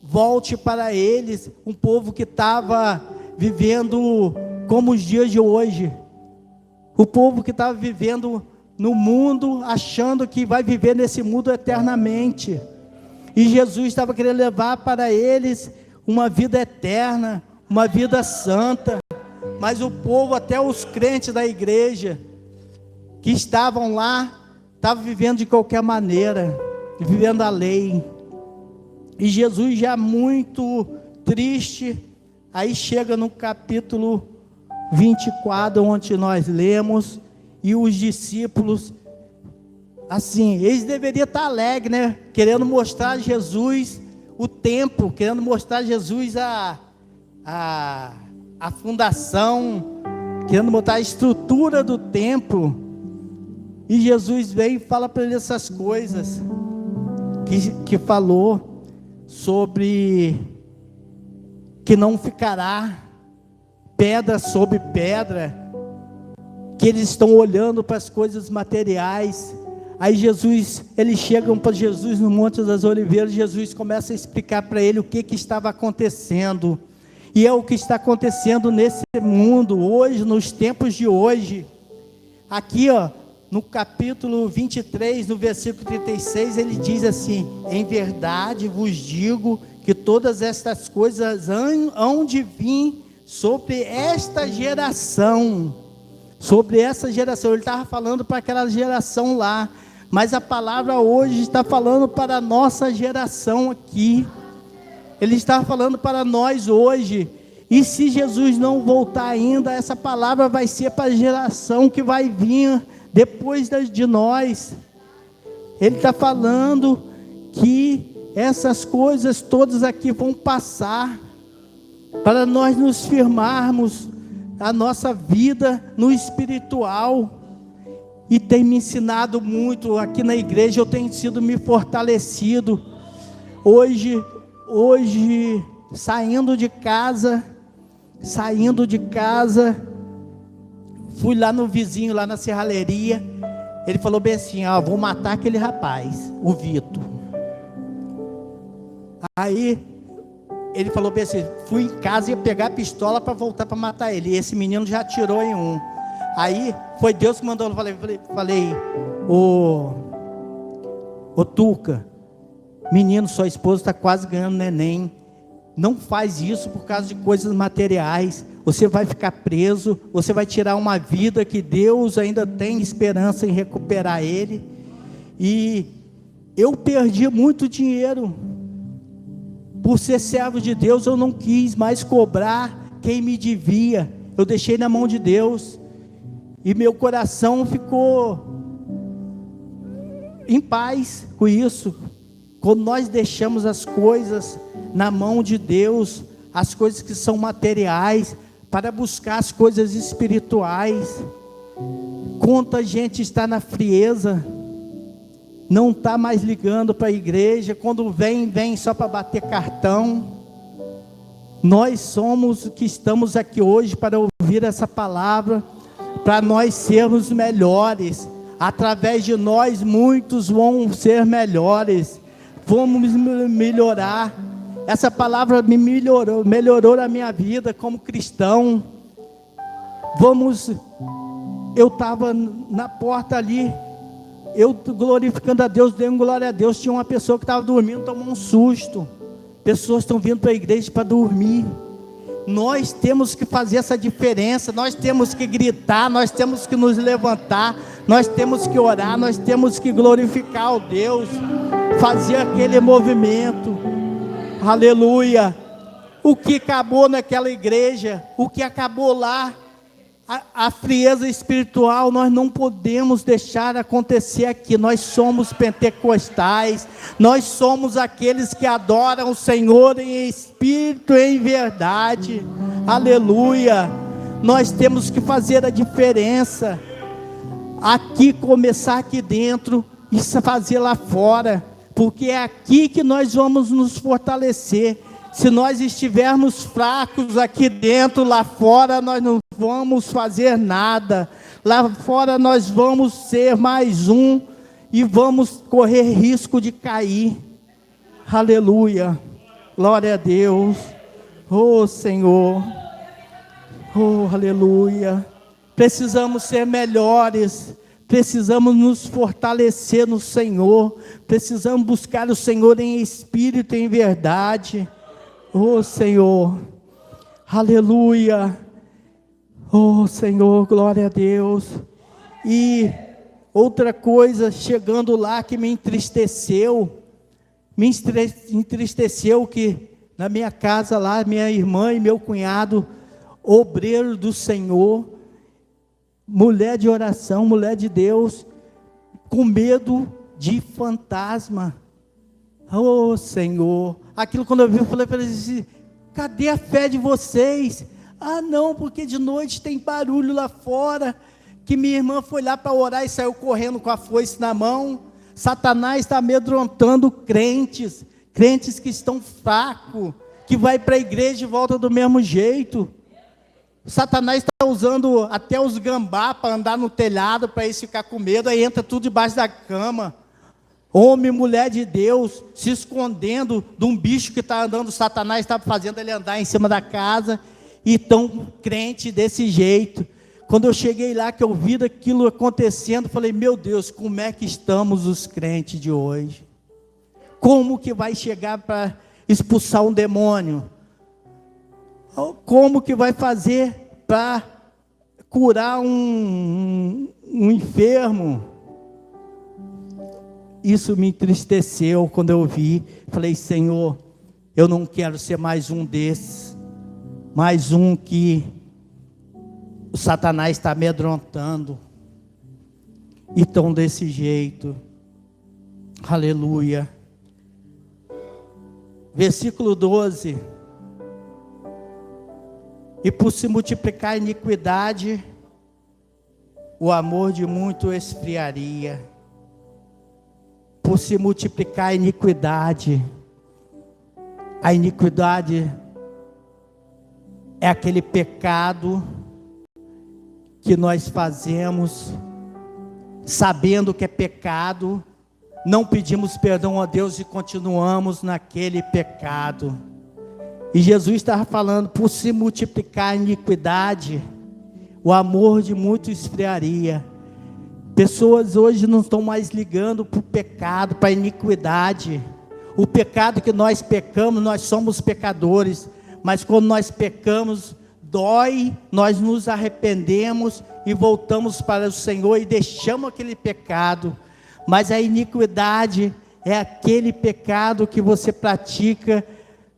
[SPEAKER 7] volte para eles, um povo que estava vivendo como os dias de hoje, o povo que estava vivendo no mundo, achando que vai viver nesse mundo eternamente, e Jesus estava querendo levar para eles uma vida eterna, uma vida santa, mas o povo, até os crentes da igreja, que estavam lá, estavam vivendo de qualquer maneira, vivendo a lei, e Jesus já muito triste, aí chega no capítulo 24, onde nós lemos, e os discípulos, assim, eles deveriam estar alegres, né? Querendo mostrar a Jesus o templo, querendo mostrar a Jesus a fundação, querendo mostrar a estrutura do templo. E Jesus veio e fala para eles essas coisas, que falou sobre que não ficará pedra sobre pedra, que eles estão olhando para as coisas materiais. Aí eles chegam para Jesus no Monte das Oliveiras, Jesus começa a explicar para ele o que estava acontecendo, e é o que está acontecendo nesse mundo, hoje, nos tempos de hoje. Aqui no capítulo 23, no versículo 36, ele diz assim: em verdade vos digo, que todas estas coisas hão de vir sobre esta geração, ele estava falando para aquela geração lá, mas a palavra hoje está falando para a nossa geração aqui, ele está falando para nós hoje, e se Jesus não voltar ainda, essa palavra vai ser para a geração que vai vir depois de nós. Ele está falando que essas coisas todas aqui vão passar, para nós nos firmarmos a nossa vida no espiritual. E tem me ensinado muito aqui na igreja, eu tenho sido me fortalecido. Hoje saindo de casa, fui lá no vizinho, lá na serralheria. Ele falou bem assim: vou matar aquele rapaz, o Vitor. Aí ele falou bem assim, fui em casa e ia pegar a pistola para voltar para matar ele, e esse menino já atirou em um. Aí foi Deus que mandou. Eu falei, ô Tuca, menino, sua esposa está quase ganhando neném. Não faz isso por causa de coisas materiais. Você vai ficar preso, você vai tirar uma vida que Deus ainda tem esperança em recuperar ele. E eu perdi muito dinheiro. Por ser servo de Deus, eu não quis mais cobrar quem me devia. Eu deixei na mão de Deus. E meu coração ficou em paz com isso. Quando nós deixamos as coisas na mão de Deus, as coisas que são materiais, para buscar as coisas espirituais. Quanta gente está na frieza, não está mais ligando para a igreja. Quando vem só para bater cartão. Nós somos que estamos aqui hoje para ouvir essa palavra, para nós sermos melhores. Através de nós muitos vão ser melhores, vamos melhorar. Essa palavra me melhorou a minha vida como cristão. Eu estava na porta ali, eu glorificando a Deus, dei glória a Deus. Tinha uma pessoa que estava dormindo, tomou um susto. Pessoas estão vindo para a igreja para dormir. Nós temos que fazer essa diferença, nós temos que gritar, nós temos que nos levantar, nós temos que orar, nós temos que glorificar o Deus, fazer aquele movimento. Aleluia. O que acabou naquela igreja, o que acabou lá, a frieza espiritual, nós não podemos deixar acontecer aqui. Nós somos pentecostais, nós somos aqueles que adoram o Senhor em espírito e em verdade. Aleluia. Nós temos que fazer a diferença aqui, começar aqui dentro e fazer lá fora, porque é aqui que nós vamos nos fortalecer. Se nós estivermos fracos aqui dentro, lá fora nós não vamos fazer nada. Lá fora nós vamos ser mais um e vamos correr risco de cair. Aleluia. Glória a Deus. Oh Senhor. Oh, aleluia. Precisamos ser melhores. Precisamos nos fortalecer no Senhor. Precisamos buscar o Senhor em espírito e em verdade. Oh Senhor, aleluia, oh Senhor, glória a Deus. E outra coisa, chegando lá que me entristeceu que na minha casa lá, minha irmã e meu cunhado, obreiro do Senhor, mulher de oração, mulher de Deus, com medo de fantasma. Oh Senhor, aquilo quando eu vi, eu falei para eles: cadê a fé de vocês? Ah não, porque de noite tem barulho lá fora, que minha irmã foi lá para orar e saiu correndo com a foice na mão. Satanás está amedrontando crentes que estão fracos, que vai para a igreja e volta do mesmo jeito. Satanás está usando até os gambá para andar no telhado, para eles ficar com medo, aí entra tudo debaixo da cama. Homem e mulher de Deus se escondendo de um bicho que está andando. Satanás está fazendo ele andar em cima da casa. E tão crente desse jeito. Quando eu cheguei lá, que eu vi aquilo acontecendo, falei: meu Deus, como é que estamos os crentes de hoje? Como que vai chegar para expulsar um demônio? Como que vai fazer para curar um enfermo? Isso me entristeceu quando eu vi. Falei: Senhor, eu não quero ser mais um desses, mais um que o Satanás está amedrontando. E estão desse jeito. Aleluia. Versículo 12. E por se multiplicar a iniquidade, o amor de muito esfriaria. Por se multiplicar a iniquidade é aquele pecado que nós fazemos, sabendo que é pecado, não pedimos perdão a Deus e continuamos naquele pecado. E Jesus estava falando: por se multiplicar a iniquidade, o amor de muito esfriaria. Pessoas hoje não estão mais ligando para o pecado, para a iniquidade. O pecado que nós pecamos, nós somos pecadores, mas quando nós pecamos, dói, nós nos arrependemos e voltamos para o Senhor e deixamos aquele pecado. Mas a iniquidade é aquele pecado que você pratica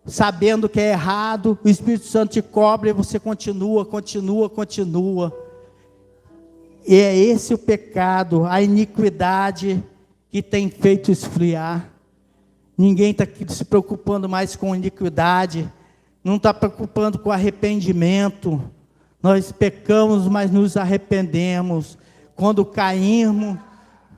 [SPEAKER 7] sabendo que é errado, o Espírito Santo te cobra e você continua. E é esse o pecado, a iniquidade que tem feito esfriar. Ninguém está se preocupando mais com iniquidade, não está preocupando com arrependimento. Nós pecamos, mas nos arrependemos. Quando caímos,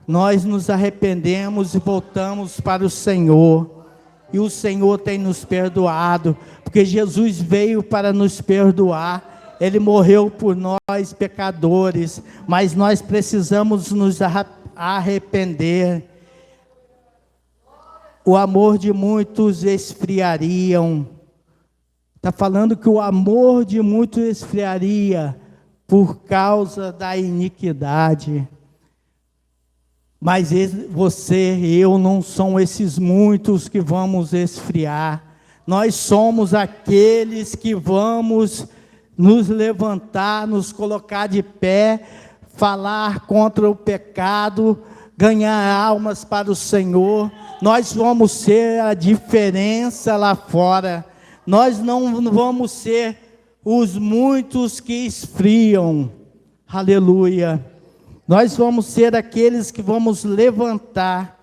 [SPEAKER 7] nós nos arrependemos e voltamos para o Senhor. E o Senhor tem nos perdoado, porque Jesus veio para nos perdoar. Ele morreu por nós, pecadores, mas nós precisamos nos arrepender. O amor de muitos esfriariam. Está falando que o amor de muitos esfriaria por causa da iniquidade. Mas você e eu não são esses muitos que vamos esfriar. Nós somos aqueles que vamos nos levantar, nos colocar de pé, falar contra o pecado, ganhar almas para o Senhor. Nós vamos ser a diferença lá fora. Nós não vamos ser os muitos que esfriam. Aleluia. Nós vamos ser aqueles que vamos levantar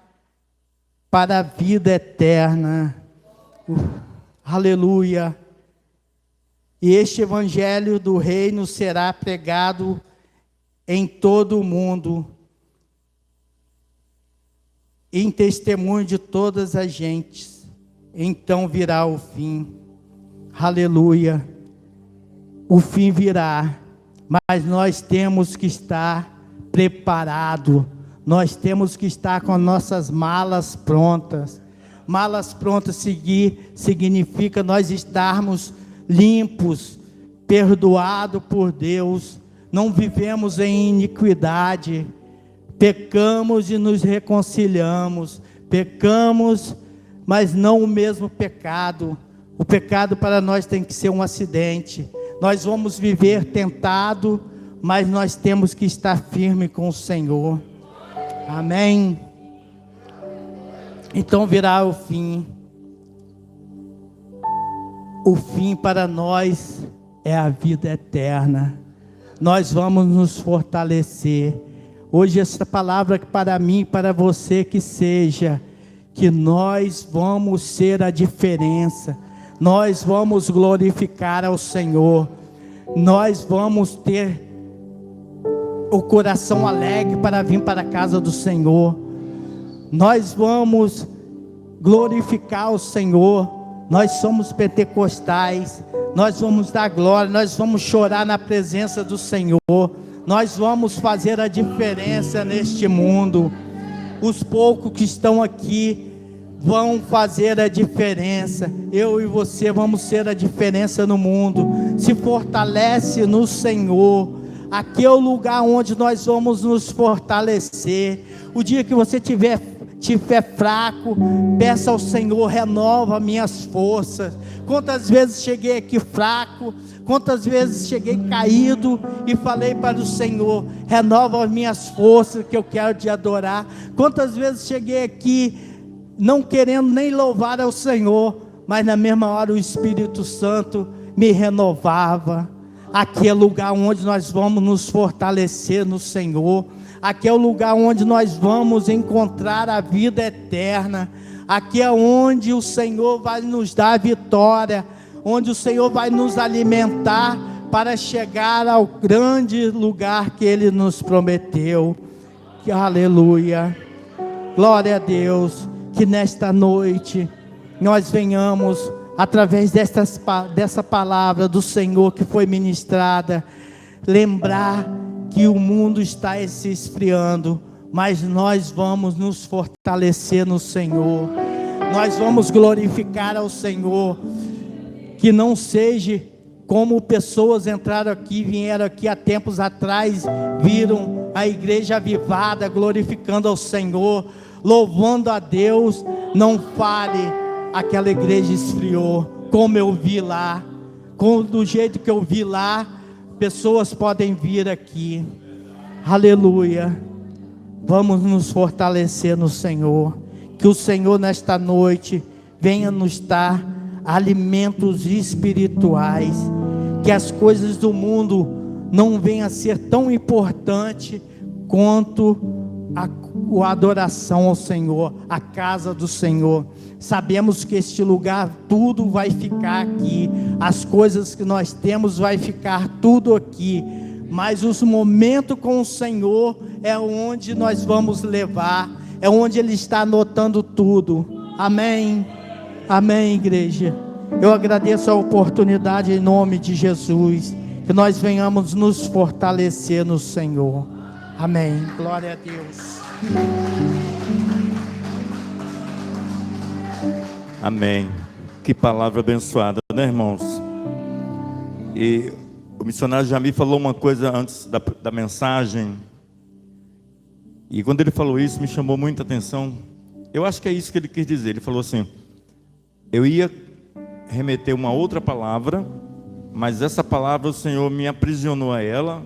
[SPEAKER 7] para a vida eterna. Aleluia. E este evangelho do reino será pregado em todo o mundo, em testemunho de todas as gentes. Então virá o fim. Aleluia. O fim virá, mas nós temos que estar preparado, nós temos que estar com nossas malas prontas. Malas prontas significa nós estarmos limpos, perdoados por Deus, não vivemos em iniquidade, pecamos e nos reconciliamos, pecamos, mas não o mesmo pecado. O pecado para nós tem que ser um acidente. Nós vamos viver tentado, mas nós temos que estar firme com o Senhor. Amém? Então virá o fim. O fim para nós é a vida eterna. Nós vamos nos fortalecer. Hoje essa palavra para mim e para você que seja, que nós vamos ser a diferença. Nós vamos glorificar ao Senhor. Nós vamos ter o coração alegre para vir para a casa do Senhor. Nós vamos glorificar o Senhor. Nós somos pentecostais. Nós vamos dar glória. Nós vamos chorar na presença do Senhor. Nós vamos fazer a diferença neste mundo. Os poucos que estão aqui vão fazer a diferença. Eu e você vamos ser a diferença no mundo. Se fortalece no Senhor. Aqui é o lugar onde nós vamos nos fortalecer. O dia que você tiver fraco, peça ao Senhor, renova minhas forças. Quantas vezes cheguei aqui fraco, quantas vezes cheguei caído e falei para o Senhor, renova as minhas forças que eu quero te adorar. Quantas vezes cheguei aqui não querendo nem louvar ao Senhor, mas na mesma hora o Espírito Santo me renovava. Aqui é o lugar onde nós vamos nos fortalecer no Senhor. Aqui é o lugar onde nós vamos encontrar a vida eterna. Aqui é onde o Senhor vai nos dar a vitória, onde o Senhor vai nos alimentar para chegar ao grande lugar que Ele nos prometeu. Que aleluia. Glória a Deus. Que nesta noite nós venhamos, através dessa palavra do Senhor que foi ministrada, lembrar que o mundo está se esfriando, mas nós vamos nos fortalecer no Senhor. Nós vamos glorificar ao Senhor. Que não seja como pessoas entraram aqui, vieram aqui há tempos atrás, viram a igreja avivada, glorificando ao Senhor. louvando a Deus. Não fale, aquela igreja esfriou, como eu vi lá, do jeito que eu vi lá, pessoas podem vir aqui. Aleluia. Vamos nos fortalecer no Senhor. Que o Senhor nesta noite venha nos dar alimentos espirituais. Que as coisas do mundo não venham a ser tão importante quanto a adoração ao Senhor, a casa do Senhor. Sabemos que este lugar tudo vai ficar aqui. As coisas que nós temos vai ficar tudo aqui. Mas os momentos com o Senhor é onde nós vamos levar, é onde Ele está anotando tudo. Amém, amém, igreja. Eu agradeço a oportunidade em nome de Jesus, que nós venhamos nos fortalecer no Senhor. Amém, glória a Deus.
[SPEAKER 8] Amém. Que palavra abençoada, né, irmãos? E o missionário Jamil falou uma coisa antes da mensagem, e quando ele falou isso, me chamou muita atenção. Eu acho que é isso que ele quis dizer. Ele falou assim: eu ia remeter uma outra palavra, mas essa palavra o Senhor me aprisionou a ela,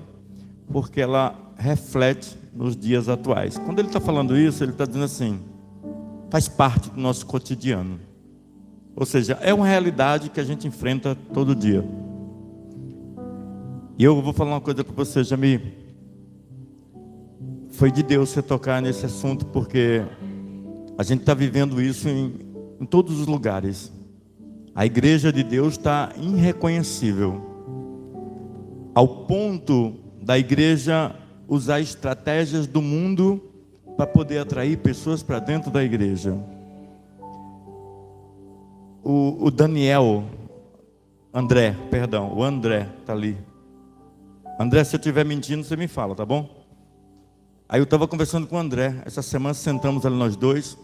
[SPEAKER 8] porque ela reflete nos dias atuais. Quando ele está falando isso, ele está dizendo assim: faz parte do nosso cotidiano. Ou seja, é uma realidade que a gente enfrenta todo dia. E eu vou falar uma coisa para você, Jamil. Foi de Deus você tocar nesse assunto, porque a gente está vivendo isso em todos os lugares. A igreja de Deus está irreconhecível, ao ponto da igreja usar estratégias do mundo para poder atrair pessoas para dentro da igreja. O André está ali. André, se eu estiver mentindo, você me fala, tá bom? Aí eu estava conversando com o André, essa semana sentamos ali nós dois.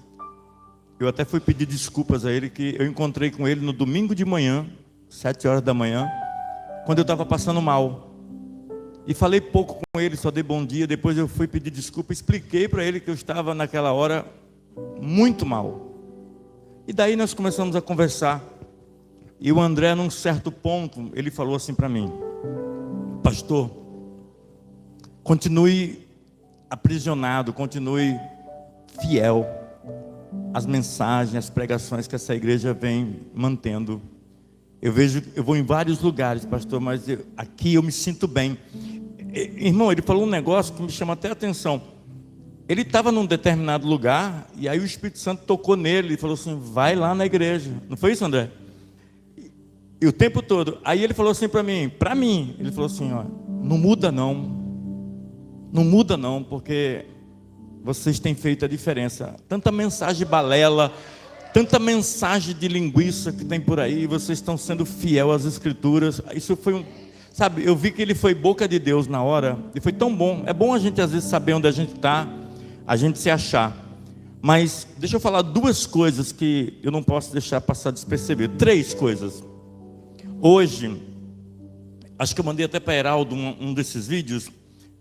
[SPEAKER 8] Eu até fui pedir desculpas a ele, que eu encontrei com ele no domingo de manhã, 7 horas da manhã, quando eu estava passando mal. E falei pouco com ele, só dei bom dia. Depois eu fui pedir desculpa, expliquei para ele que eu estava naquela hora muito mal. E daí nós começamos a conversar. E o André, num certo ponto, ele falou assim para mim: pastor, continue aprisionado, continue fiel às mensagens, às pregações que essa igreja vem mantendo. Eu vou em vários lugares, pastor, mas aqui eu me sinto bem. Irmão, ele falou um negócio que me chama até a atenção. Ele estava num determinado lugar, e aí o Espírito Santo tocou nele e falou assim: vai lá na igreja. Não foi isso, André? E o tempo todo. Aí ele falou assim para mim, ele falou assim: ó, não muda não, porque vocês têm feito a diferença. Tanta mensagem balela, tanta mensagem de linguiça que tem por aí, vocês estão sendo fiel às Escrituras. Isso foi sabe, eu vi que ele foi boca de Deus na hora, e foi tão bom. É bom a gente às vezes saber onde a gente está, a gente se achar. Mas deixa eu falar 2 coisas que eu não posso deixar passar despercebido. 3 coisas. Hoje, acho que eu mandei até para Heraldo um desses vídeos.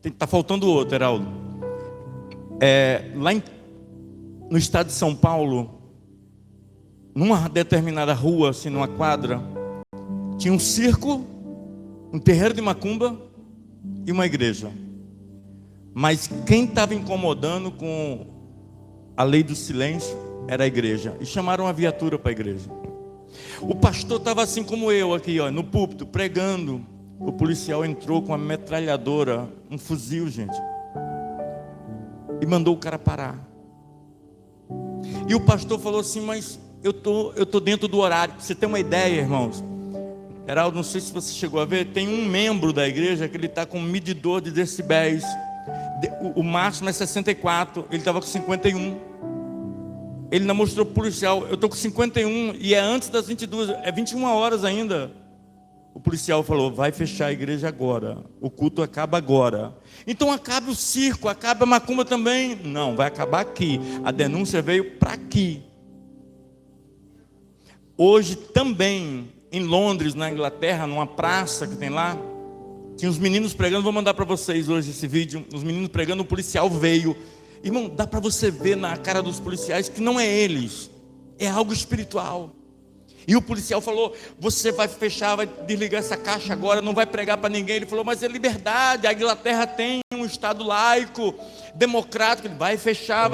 [SPEAKER 8] Está faltando outro, Heraldo. Lá no estado de São Paulo, numa determinada rua, assim, numa quadra, tinha um circo, um terreiro de macumba e uma igreja. Mas quem estava incomodando com a lei do silêncio era a igreja. E chamaram uma viatura para a igreja. O pastor estava assim como eu aqui, ó, no púlpito, pregando. O policial entrou com uma metralhadora, um fuzil, gente, e mandou o cara parar. E o pastor falou assim: mas eu tô dentro do horário. Pra você ter uma ideia, irmãos, Heraldo, não sei se você chegou a ver, tem um membro da igreja que ele está com um medidor de decibéis. O máximo é 64, ele estava com 51. Ele não mostrou para o policial: eu estou com 51 e é antes das 22, é 21 horas ainda. O policial falou: vai fechar a igreja agora, o culto acaba agora. Então acaba o circo, acaba a macumba também. Não, vai acabar aqui. A denúncia veio para aqui. Hoje também, em Londres, na Inglaterra, numa praça que tem lá, tinha os meninos pregando. Vou mandar para vocês hoje esse vídeo. Os meninos pregando, o policial veio. Irmão, dá para você ver na cara dos policiais que não é eles, é algo espiritual. E o policial falou: você vai fechar, vai desligar essa caixa agora, não vai pregar para ninguém. Ele falou: mas é liberdade, a Inglaterra tem um estado laico, democrático. Ele vai fechar,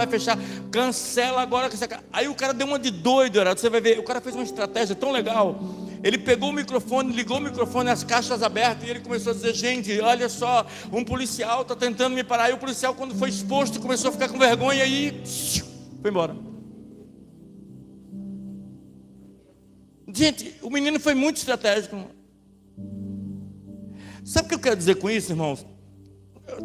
[SPEAKER 8] cancela agora. Aí o cara deu uma de doido, você vai ver, o cara fez uma estratégia tão legal. Ele pegou o microfone, ligou o microfone, as caixas abertas, e ele começou a dizer: gente, olha só, um policial está tentando me parar. E o policial, quando foi exposto, começou a ficar com vergonha e foi embora. Gente, o menino foi muito estratégico. Sabe o que eu quero dizer com isso, irmãos?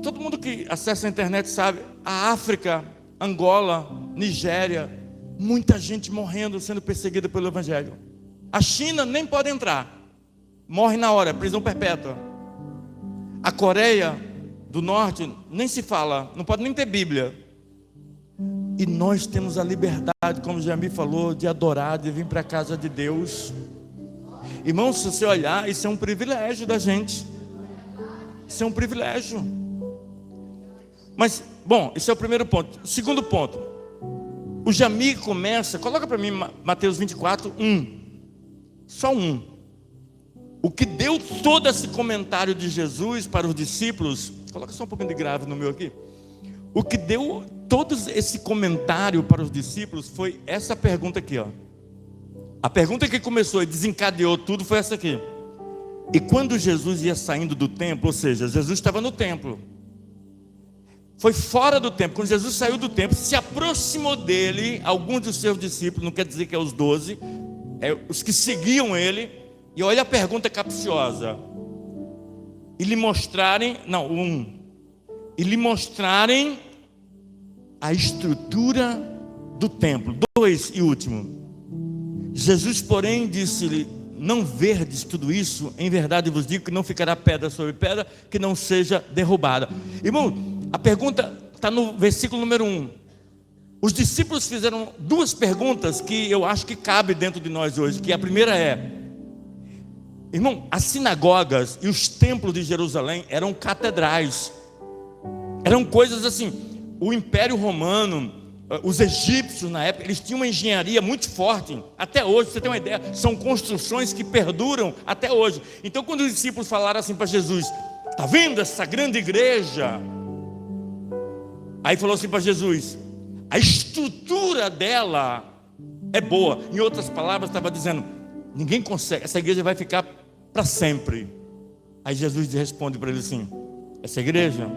[SPEAKER 8] Todo mundo que acessa a internet sabe, a África, Angola, Nigéria, muita gente morrendo, sendo perseguida pelo Evangelho. A China nem pode entrar, morre na hora, prisão perpétua. A Coreia do Norte nem se fala, não pode nem ter Bíblia. E nós temos a liberdade, como o Jamie falou, de adorar, de vir para a casa de Deus. Irmão, se você olhar, isso é um privilégio da gente. Isso é um privilégio. Mas, bom, esse é o primeiro ponto. Segundo ponto, o Jamie começa, coloca para mim Mateus 24, 1. Só um. O que deu todo esse comentário de Jesus para os discípulos, coloca só um pouquinho de grave no meu aqui. O que deu todo esse comentário para os discípulos foi essa pergunta aqui, ó. A pergunta que começou e desencadeou tudo foi essa aqui. E quando Jesus ia saindo do templo, ou seja, Jesus estava no templo, foi fora do templo. Quando Jesus saiu do templo, se aproximou dele alguns dos seus discípulos, não quer dizer que é os 12, é os que seguiam ele. E olha a pergunta capciosa. E lhe mostrarem, e lhe mostrarem a estrutura do templo. 2 e último. Jesus, porém, disse-lhe: não verdes tudo isso? Em verdade vos digo que não ficará pedra sobre pedra que não seja derrubada. Irmão, a pergunta está no versículo número 1. Os discípulos fizeram 2 perguntas que eu acho que cabe dentro de nós hoje. Que a primeira é: irmão, as sinagogas e os templos de Jerusalém eram catedrais. Eram coisas assim. O Império Romano, os egípcios na época, eles tinham uma engenharia muito forte. Até hoje, você tem uma ideia, são construções que perduram até hoje. Então quando os discípulos falaram assim para Jesus: está vendo essa grande igreja? Aí falou assim para Jesus: a estrutura dela é boa. Em outras palavras, estava dizendo: ninguém consegue, essa igreja vai ficar para sempre. Aí Jesus responde para ele assim: essa igreja,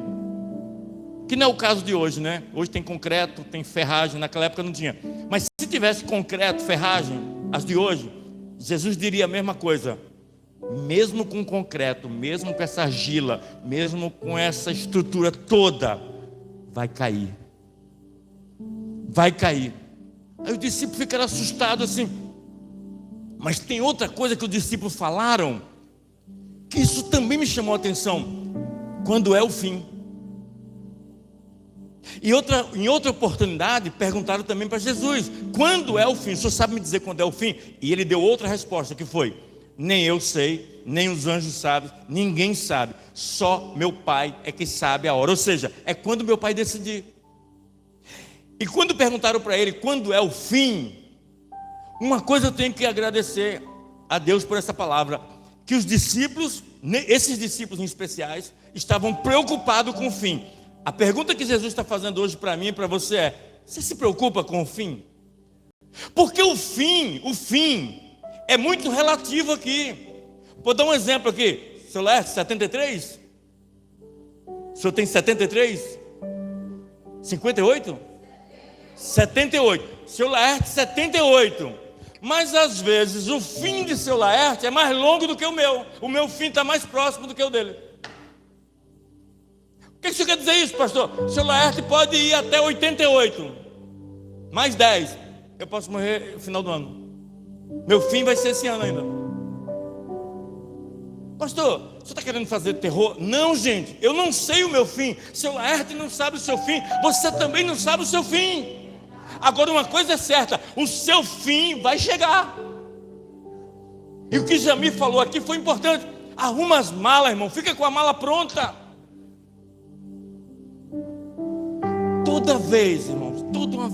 [SPEAKER 8] que não é o caso de hoje, né? Hoje tem concreto, tem ferragem, naquela época não tinha. Mas se tivesse concreto, ferragem, as de hoje, Jesus diria a mesma coisa. Mesmo com concreto, mesmo com essa argila, mesmo com essa estrutura toda, vai cair. Vai cair. Aí o discípulo fica assustado assim. Mas tem outra coisa que os discípulos falaram, que isso também me chamou a atenção. Quando é o fim? Em outra oportunidade, perguntaram também para Jesus: quando é o fim? O senhor sabe me dizer quando é o fim? E ele deu outra resposta, que foi: nem eu sei, nem os anjos sabem, ninguém sabe, só meu Pai é que sabe a hora. Ou seja, é quando meu Pai decidir. E quando perguntaram para ele quando é o fim, uma coisa eu tenho que agradecer a Deus por essa palavra, que os discípulos, esses discípulos em especiais, estavam preocupados com o fim. A pergunta que Jesus está fazendo hoje para mim e para você é: você se preocupa com o fim? Porque o fim é muito relativo aqui. Vou dar um exemplo aqui. Seu Laerte, 73? O senhor tem 73? 58? 78. Seu Laerte, 78. Mas às vezes o fim de seu Laerte é mais longo do que o meu. O meu fim está mais próximo do que o dele. O que você quer dizer isso, pastor? Seu Laerte pode ir até 88. Mais 10. Eu posso morrer no final do ano. Meu fim vai ser esse ano ainda. Pastor, você está querendo fazer terror? Não, gente, eu não sei o meu fim. Seu Laerte não sabe o seu fim. Você também não sabe o seu fim. Agora uma coisa é certa: o seu fim vai chegar. E o que Jamie falou aqui foi importante. Arruma as malas, irmão. Fica com a mala pronta. Toda vez, irmãos, toda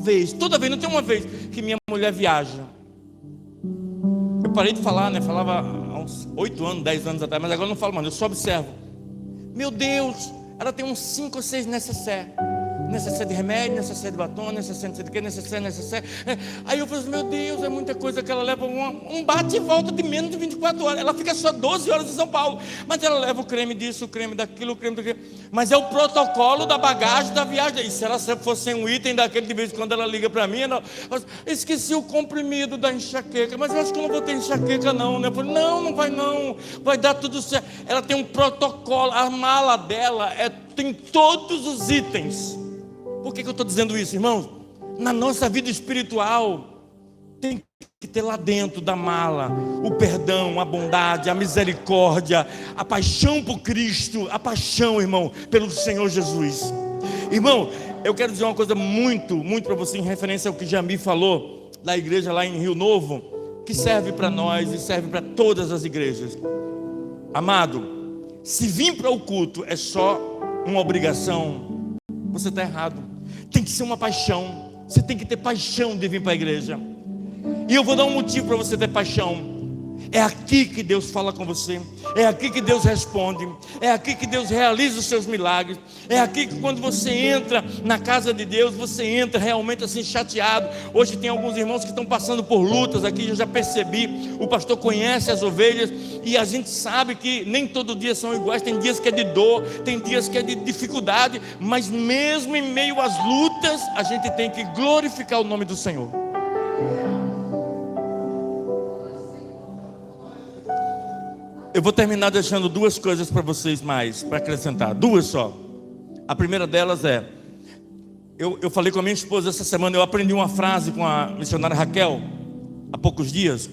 [SPEAKER 8] vez, não tem uma vez que minha mulher viaja. Eu parei de falar, né? Falava há uns 8 anos, 10 anos atrás, mas agora não falo mais, eu só observo. Meu Deus, ela tem uns 5 ou 6 necessaires. Necessaire de remédio, necessaire de batom, necessaire de quê, necessaire. Aí eu falei assim, meu Deus, é muita coisa que ela leva, um bate e volta de menos de 24 horas. Ela fica só 12 horas em São Paulo, mas ela leva o creme disso, o creme daquilo, o creme daquilo. Mas é o protocolo da bagagem da viagem. E se ela fosse um item daquele, de vez em quando ela liga para mim, ela fala, esqueci o comprimido da enxaqueca, mas eu acho que eu não vou ter enxaqueca não, né? Eu falei, não vai não, vai dar tudo certo. Ela tem um protocolo, a mala dela tem todos os itens. Por que eu estou dizendo isso, irmãos? Na nossa vida espiritual, tem que ter lá dentro da mala o perdão, a bondade, a misericórdia, a paixão por Cristo, a paixão, irmão, pelo Senhor Jesus. Irmão, eu quero dizer uma coisa muito para você, em referência ao que Jamie falou, da igreja lá em Rio Novo, que serve para nós e serve para todas as igrejas. Amado, se vir para o culto é só uma obrigação, você está errado. Tem que ser uma paixão. Você tem que ter paixão de vir para a igreja. E eu vou dar um motivo para você ter paixão. É aqui que Deus fala com você. É aqui que Deus responde. É aqui que Deus realiza os seus milagres. É aqui que quando você entra na casa de Deus, você entra realmente assim chateado. Hoje tem alguns irmãos que estão passando por lutas aqui, eu já percebi. O pastor conhece as ovelhas e a gente sabe que nem todo dia são iguais. Tem dias que é de dor, tem dias que é de dificuldade, mas mesmo em meio às lutas, a gente tem que glorificar o nome do Senhor. Eu vou terminar deixando 2 coisas para vocês mais, para acrescentar, 2 só. A primeira delas é, eu falei com a minha esposa essa semana, eu aprendi uma frase com a missionária Raquel, há poucos dias.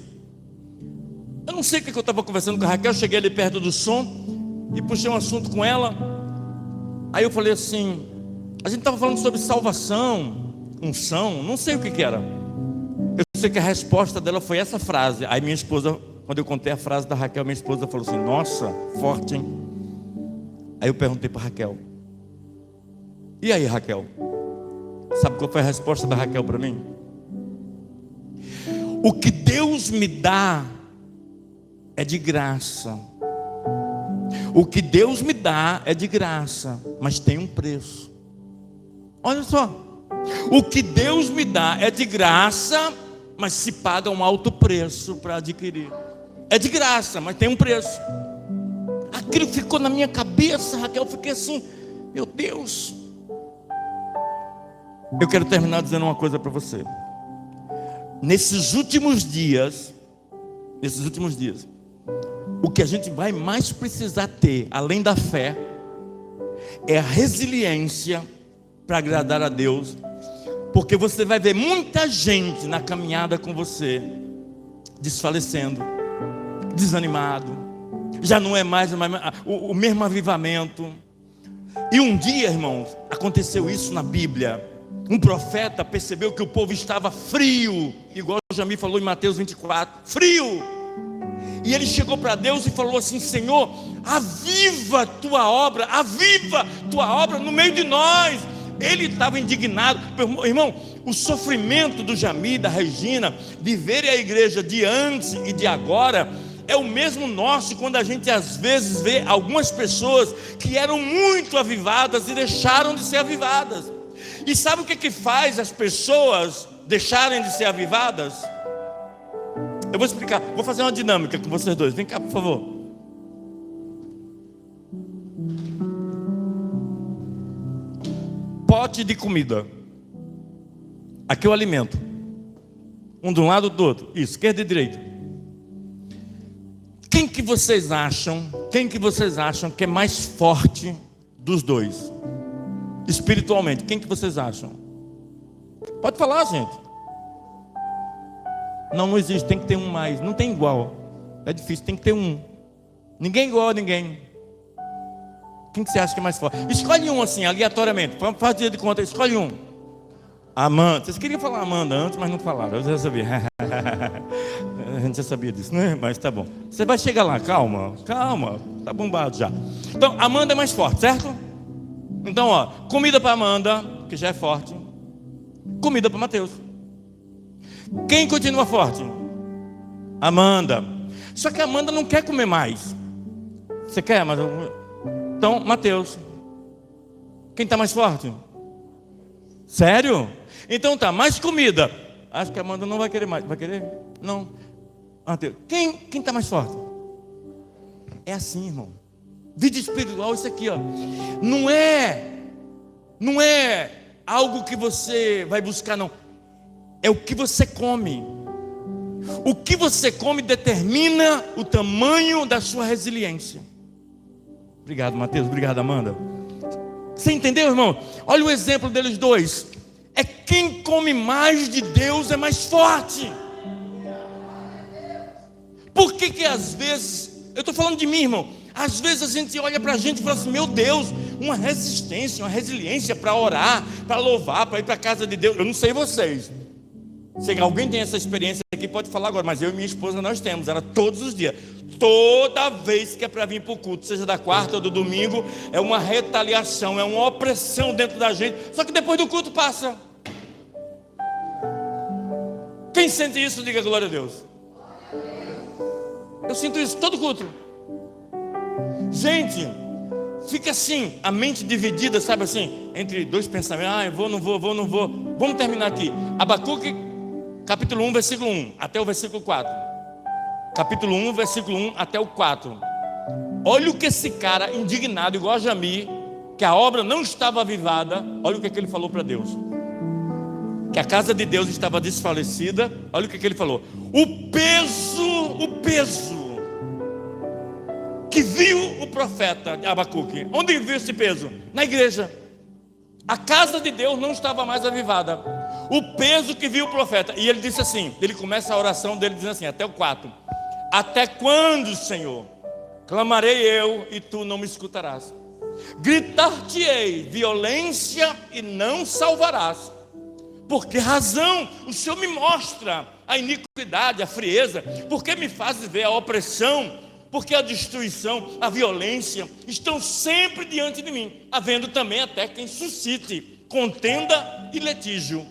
[SPEAKER 8] Eu não sei o que eu estava conversando com a Raquel, cheguei ali perto do som, e puxei um assunto com ela. Aí eu falei assim, a gente estava falando sobre salvação, unção, não sei o que era. Eu sei que a resposta dela foi essa frase. Aí minha esposa, quando eu contei a frase da Raquel, minha esposa falou assim, nossa, forte, hein? Aí eu perguntei para Raquel, e aí, Raquel? Sabe qual foi a resposta da Raquel para mim? O que Deus me dá é de graça. O que Deus me dá é de graça, mas tem um preço. Olha só, o que Deus me dá é de graça, mas se paga um alto preço para adquirir. É de graça, mas tem um preço. Aquilo ficou na minha cabeça, Raquel, eu fiquei assim, meu Deus. Eu quero terminar dizendo uma coisa para você. Nesses últimos dias, o que a gente vai mais precisar ter, além da fé, é a resiliência para agradar a Deus. Porque você vai ver muita gente na caminhada com você desfalecendo, desanimado, já não é mais o mesmo avivamento. E um dia, irmãos, aconteceu isso na Bíblia. Um profeta percebeu que o povo estava frio, igual o Jamie falou em Mateus 24, frio. E ele chegou para Deus e falou assim, Senhor, aviva tua obra no meio de nós. Ele estava indignado. Irmão, o sofrimento do Jamie, da Regina, de verem a igreja de antes e de agora, é o mesmo nosso, quando a gente às vezes vê algumas pessoas que eram muito avivadas e deixaram de ser avivadas. E sabe o que faz as pessoas deixarem de ser avivadas? Eu vou explicar, vou fazer uma dinâmica com vocês dois. Vem cá, por favor. Pote de comida. Aqui é o alimento. Um de um lado do outro. Isso, esquerda e direita. Quem que vocês acham que é mais forte dos dois? Espiritualmente, quem que vocês acham? Pode falar, gente. Não existe, tem que ter um mais. Não tem igual. É difícil, tem que ter um. Ninguém é igual a ninguém. Quem que você acha que é mais forte? Escolhe um assim, aleatoriamente. Faz dia de conta, escolhe um. Amanda. Vocês queriam falar Amanda antes, mas não falaram. Eu já sabia. A gente já sabia disso, né? Mas tá bom. Você vai chegar lá, calma. Tá bombado já. Então, Amanda é mais forte, certo? Então, ó, comida para Amanda, que já é forte, comida para Mateus. Quem continua forte? Amanda. Só que a Amanda não quer comer mais. Você quer? Mas então, Mateus. Quem está mais forte? Sério? Então tá, mais comida. Acho que a Amanda não vai querer mais. Vai querer? Não. Mateus. Quem está mais forte? É assim, irmão. Vida espiritual, isso aqui, ó. Não é algo que você vai buscar, não. É o que você come. O que você come determina o tamanho da sua resiliência. Obrigado, Mateus. Obrigado, Amanda. Você entendeu, irmão? Olha o exemplo deles dois. É quem come mais de Deus é mais forte. Por que às vezes, eu estou falando de mim, irmão, às vezes a gente olha para a gente e fala assim, meu Deus, uma resistência, uma resiliência para orar, para louvar, para ir para a casa de Deus. Eu não sei vocês. Se alguém tem essa experiência aqui, pode falar agora, mas eu e minha esposa nós temos, era todos os dias. Toda vez que é para vir para o culto, seja da quarta ou do domingo, é uma retaliação, é uma opressão dentro da gente. Só que depois do culto passa. Quem sente isso, diga glória a Deus. Eu sinto isso todo culto. Gente, fica assim, a mente dividida, sabe assim, entre dois pensamentos. Ah, eu vou, não vou, vou, não vou. Vamos terminar aqui. Abacuque, capítulo 1, versículo 1, até o versículo 4. Capítulo 1, versículo 1 até o 4. Olha o que esse cara indignado, igual a Jami, que a obra não estava avivada, olha o que ele falou para Deus. Que a casa de Deus estava desfalecida. Olha o que ele falou. O peso que viu o profeta Abacuque. Onde viu esse peso? Na igreja. A casa de Deus não estava mais avivada. O peso que viu o profeta. E ele disse assim, ele começa a oração dele dizendo assim, até o 4. Até quando, Senhor, clamarei eu e tu não me escutarás? Gritar-te-ei violência e não salvarás. Por que razão o Senhor me mostra a iniquidade, a frieza? Por que me fazes ver a opressão? Porque a destruição, a violência estão sempre diante de mim, havendo também até quem suscite contenda e litígio.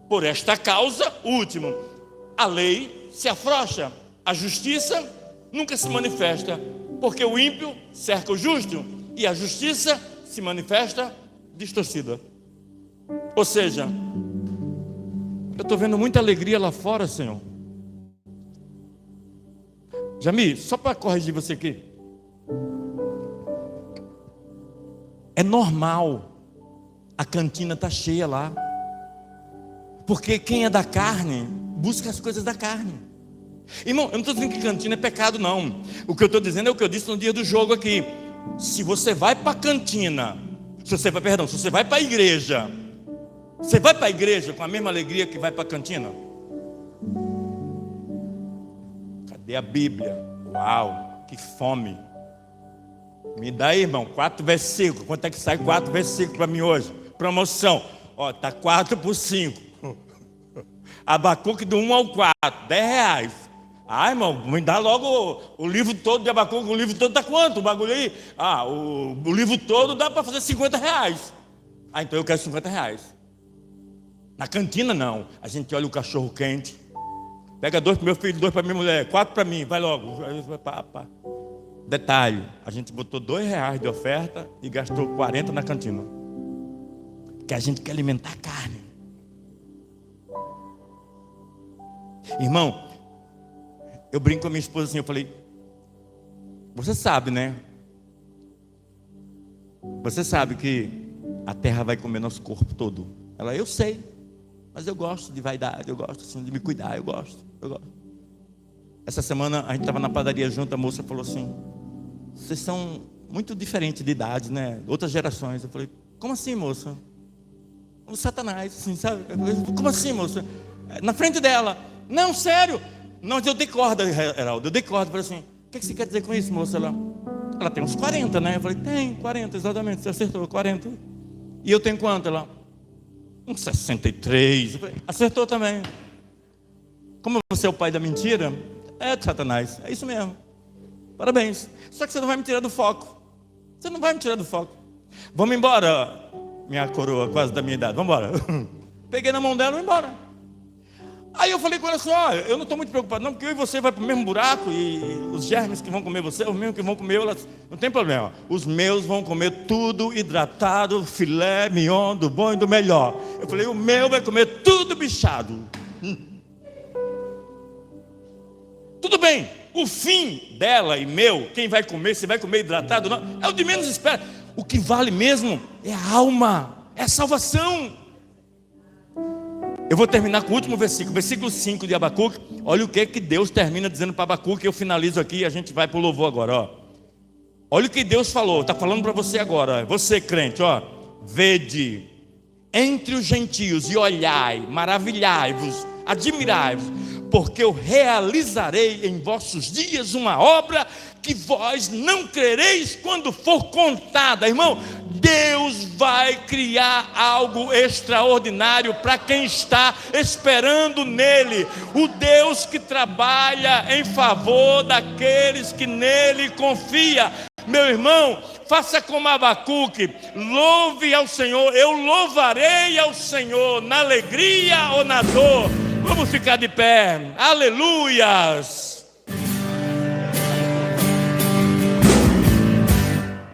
[SPEAKER 8] Por esta causa, último, a lei se afrouxa, a justiça nunca se manifesta, porque o ímpio cerca o justo e a justiça se manifesta distorcida. Ou seja, eu estou vendo muita alegria lá fora, Senhor. Jami, só para corrigir você aqui. É normal a cantina estar cheia lá. Porque quem é da carne, busca as coisas da carne. Irmão, eu não estou dizendo que cantina é pecado, não. O que eu estou dizendo é o que eu disse no dia do jogo aqui. Se você vai para a cantina, se você vai para a igreja, você vai para a igreja com a mesma alegria que vai para a cantina? Cadê a Bíblia? Uau, que fome. Me dá aí, irmão, 4 versículos. Quanto é que sai 4 versículos para mim hoje? Promoção. Ó, tá 4 por 5. Abacuque do 1 ao 4, R$10. Ah, irmão, me dá logo o livro todo de Abacuque. O livro todo dá quanto? O bagulho aí? Ah, o livro todo dá para fazer R$50. Ah, então eu quero R$50. Na cantina não. A gente olha o cachorro quente. Pega 2 para meu filho, 2 para minha mulher, 4 para mim, vai logo. Detalhe, a gente botou R$2 de oferta e gastou 40 na cantina. Que a gente quer alimentar a carne. Irmão, eu brinco com a minha esposa assim, eu falei, você sabe, né? Você sabe que a terra vai comer nosso corpo todo. Ela, eu sei, mas eu gosto de vaidade, eu gosto assim, de me cuidar, eu gosto. Essa semana a gente estava na padaria junto, a moça falou assim, vocês são muito diferentes de idade, né? Outras gerações. Eu falei, como assim, moça? O Satanás, assim, sabe? Eu falei, como assim, moça? Na frente dela, não, sério. Não, eu dei corda, Heraldo, eu dei corda. Eu falei assim, o que você quer dizer com isso, moça? Ela tem uns 40, né? Eu falei, tem 40, exatamente, você acertou, 40. E eu tenho quanto? Ela, uns 63. Eu falei, acertou também. Como você é o pai da mentira, é Satanás, é isso mesmo. Parabéns. Só que você não vai me tirar do foco. Você não vai me tirar do foco. Vamos embora. minha coroa, quase da minha idade, vamos embora. Peguei na mão dela e vou embora. Aí eu falei com ela assim, olha, eu não estou muito preocupado não, porque eu e você vai para o mesmo buraco, e os germes que vão comer você, os mesmos que vão comer eu, não tem problema. Os meus vão comer tudo hidratado, filé, mignon, do bom e do melhor. Eu falei, o meu vai comer tudo bichado. Tudo bem, o fim dela e meu, quem vai comer, se vai comer hidratado ou não, é o de menos espera. O que vale mesmo é a alma, é a salvação. Eu vou terminar com o último versículo, versículo 5 de Abacuque. Olha o que Deus termina dizendo para Abacuque. Eu finalizo aqui e a gente vai para o louvor agora, ó. Olha o que Deus falou, está falando para você agora, você crente, ó. Vede entre os gentios e olhai, maravilhai-vos, admirai-vos, porque eu realizarei em vossos dias uma obra que vós não crereis quando for contada. Irmão, Deus vai criar algo extraordinário para quem está esperando nele. O Deus que trabalha em favor daqueles que nele confia. Meu irmão, faça como Abacuque, louve ao Senhor. Eu louvarei ao Senhor na alegria ou na dor. Vamos ficar de pé, aleluias.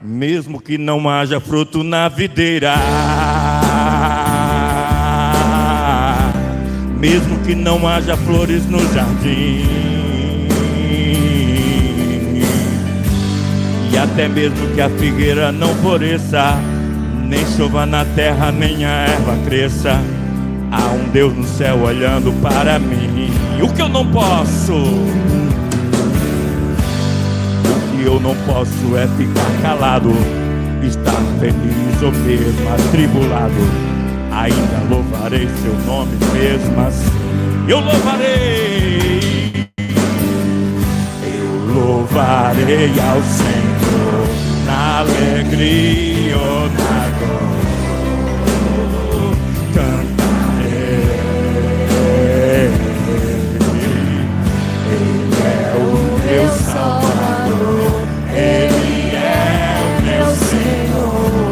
[SPEAKER 8] Mesmo que não haja fruto na videira, mesmo que não haja flores no jardim, e até mesmo que a figueira não floresça, nem chova na terra, nem a erva cresça, há um Deus no céu olhando para mim. O que eu não posso, o que eu não posso é ficar calado, estar feliz ou mesmo atribulado. Ainda louvarei seu nome mesmo assim. Eu louvarei ao Senhor na alegria ou na dor.
[SPEAKER 4] Meu Salvador, Ele é o meu Senhor,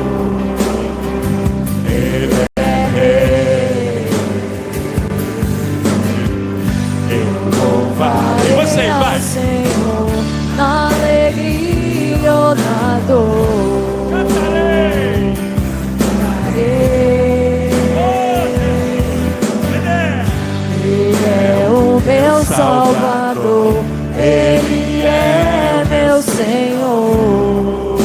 [SPEAKER 4] Ele é Rei. Eu louvarei ao Senhor na alegria ou na dor. Cantarei. Ele é o meu Salvador, Ele é meu Senhor,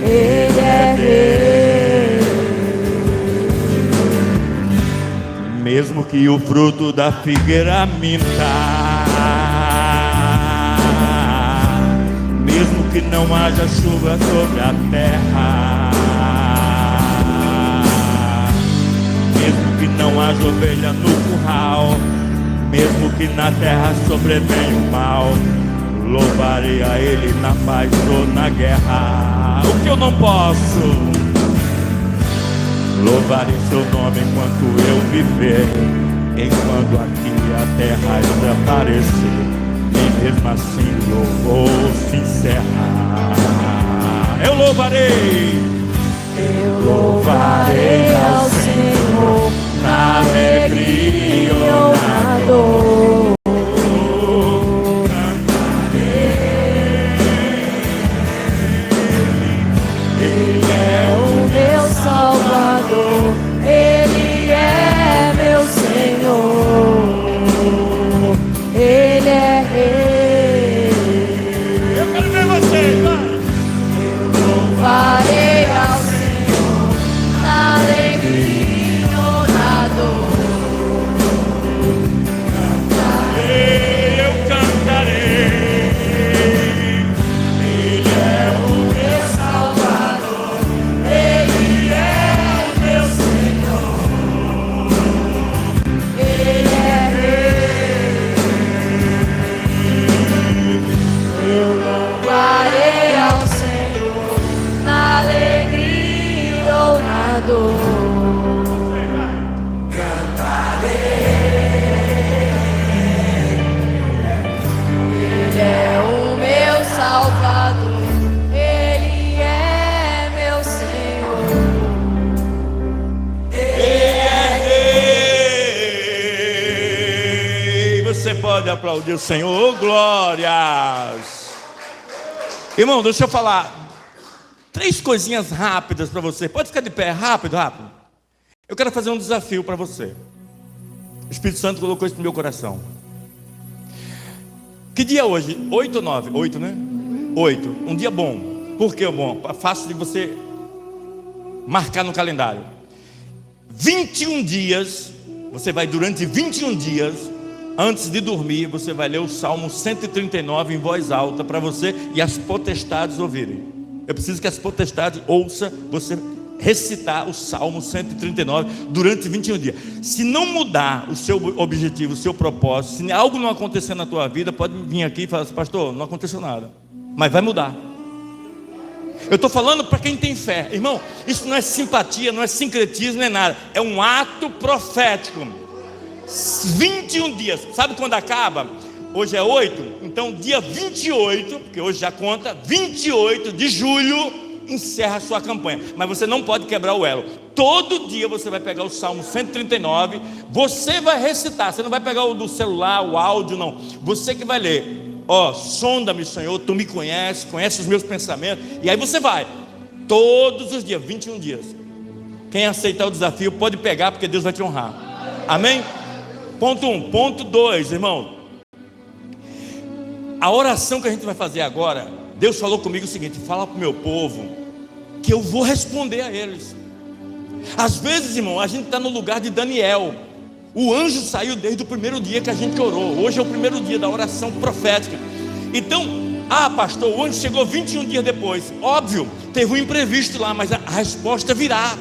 [SPEAKER 4] Ele é Rei.
[SPEAKER 8] Mesmo que o fruto da figueira minta, mesmo que não haja chuva sobre a terra, mesmo que não haja ovelha no curral, mesmo que na terra sobrevenha o mal, louvarei a Ele na paz ou na guerra. O que eu não posso, louvarei seu nome enquanto eu viver, enquanto aqui a terra desaparecer, e mesmo assim o louvor se encerrar. Eu louvarei ao Senhor na alegria ou na dor. Ele é o meu Salvador, Ele é meu Senhor, Ele é Rei. Eu quero ver vocês, vai. Eu louvarei ao Senhor na alegria pode aplaudir o Senhor. Glórias. Irmão, deixa eu falar 3 coisinhas rápidas para você. Pode ficar de pé, rápido. Eu quero fazer um desafio para você. O Espírito Santo colocou isso no meu coração. Que dia é hoje? 8 ou 9? 8, né? 8. Um dia bom. Por que bom? Fácil de você marcar no calendário. 21 dias. Você vai durante 21 dias, antes de dormir, você vai ler o Salmo 139 em voz alta para você e as potestades ouvirem. Eu preciso que as potestades ouçam você recitar o Salmo 139 durante 21 dias. Se não mudar o seu objetivo, o seu propósito, se algo não acontecer na tua vida, pode vir aqui e falar assim: pastor, não aconteceu nada, mas vai mudar. Eu estou falando para quem tem fé. Irmão, isso não é simpatia, não é sincretismo, não é nada. É um ato profético. 21 dias. Sabe quando acaba? Hoje é 8. Então dia 28, porque hoje já conta, 28 de julho, encerra a sua campanha. Mas você não pode quebrar o elo. Todo dia você vai pegar o Salmo 139. Você vai recitar. Você não vai pegar o do celular, o áudio, não. Você que vai ler. Sonda-me, Senhor, tu me conheces, conheces os meus pensamentos. E aí você vai, todos os dias, 21 dias. Quem aceitar o desafio pode pegar, porque Deus vai te honrar. Amém? Ponto 1. Ponto 2, irmão. A oração que a gente vai fazer agora, Deus falou comigo o seguinte: fala para o meu povo que eu vou responder a eles. Às vezes, irmão, a gente está no lugar de Daniel. O anjo saiu desde o primeiro dia que a gente orou. Hoje é o primeiro dia da oração profética. Então, pastor, o anjo chegou 21 dias depois. Óbvio, teve um imprevisto lá, mas a resposta virá.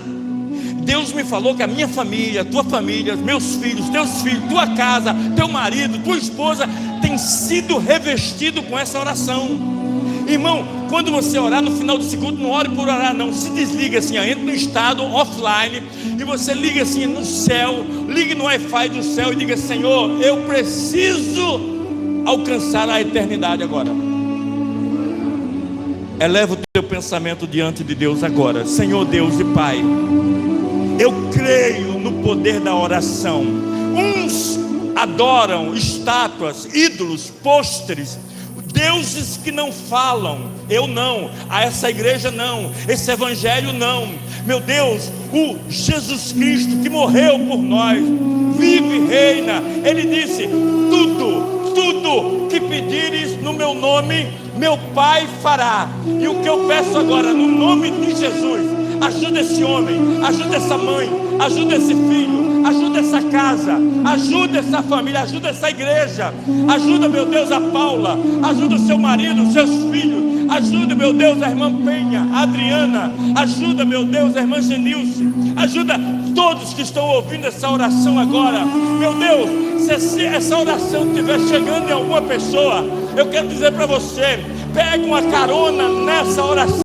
[SPEAKER 8] Deus me falou que a minha família, tua família, meus filhos, teus filhos, tua casa, teu marido, tua esposa tem sido revestido com essa oração. Irmão, quando você orar no final do segundo, não ore por orar não, se desliga assim, entra no estado offline e você liga assim no céu, ligue no Wi-Fi do céu e diga: Senhor, eu preciso alcançar a eternidade agora. Eleva o teu pensamento diante de Deus agora. Senhor Deus e Pai, eu creio no poder da oração. Uns adoram estátuas, ídolos, pôsteres, deuses que não falam. Eu não, a essa igreja não, esse evangelho não. Meu Deus, o Jesus Cristo que morreu por nós, vive e reina. Ele disse: tudo que pedires no meu nome, meu Pai fará. E o que eu peço agora, no nome de Jesus, ajuda esse homem, ajuda essa mãe, ajuda esse filho, ajuda essa casa, ajuda essa família, ajuda essa igreja, ajuda, meu Deus, a Paula, ajuda o seu marido, os seus filhos, ajuda, meu Deus, a irmã Penha, a Adriana, ajuda, meu Deus, a irmã Genilce, ajuda todos que estão ouvindo essa oração agora. Meu Deus, se essa oração estiver chegando em alguma pessoa, eu quero dizer para você: pegue uma carona nessa oração,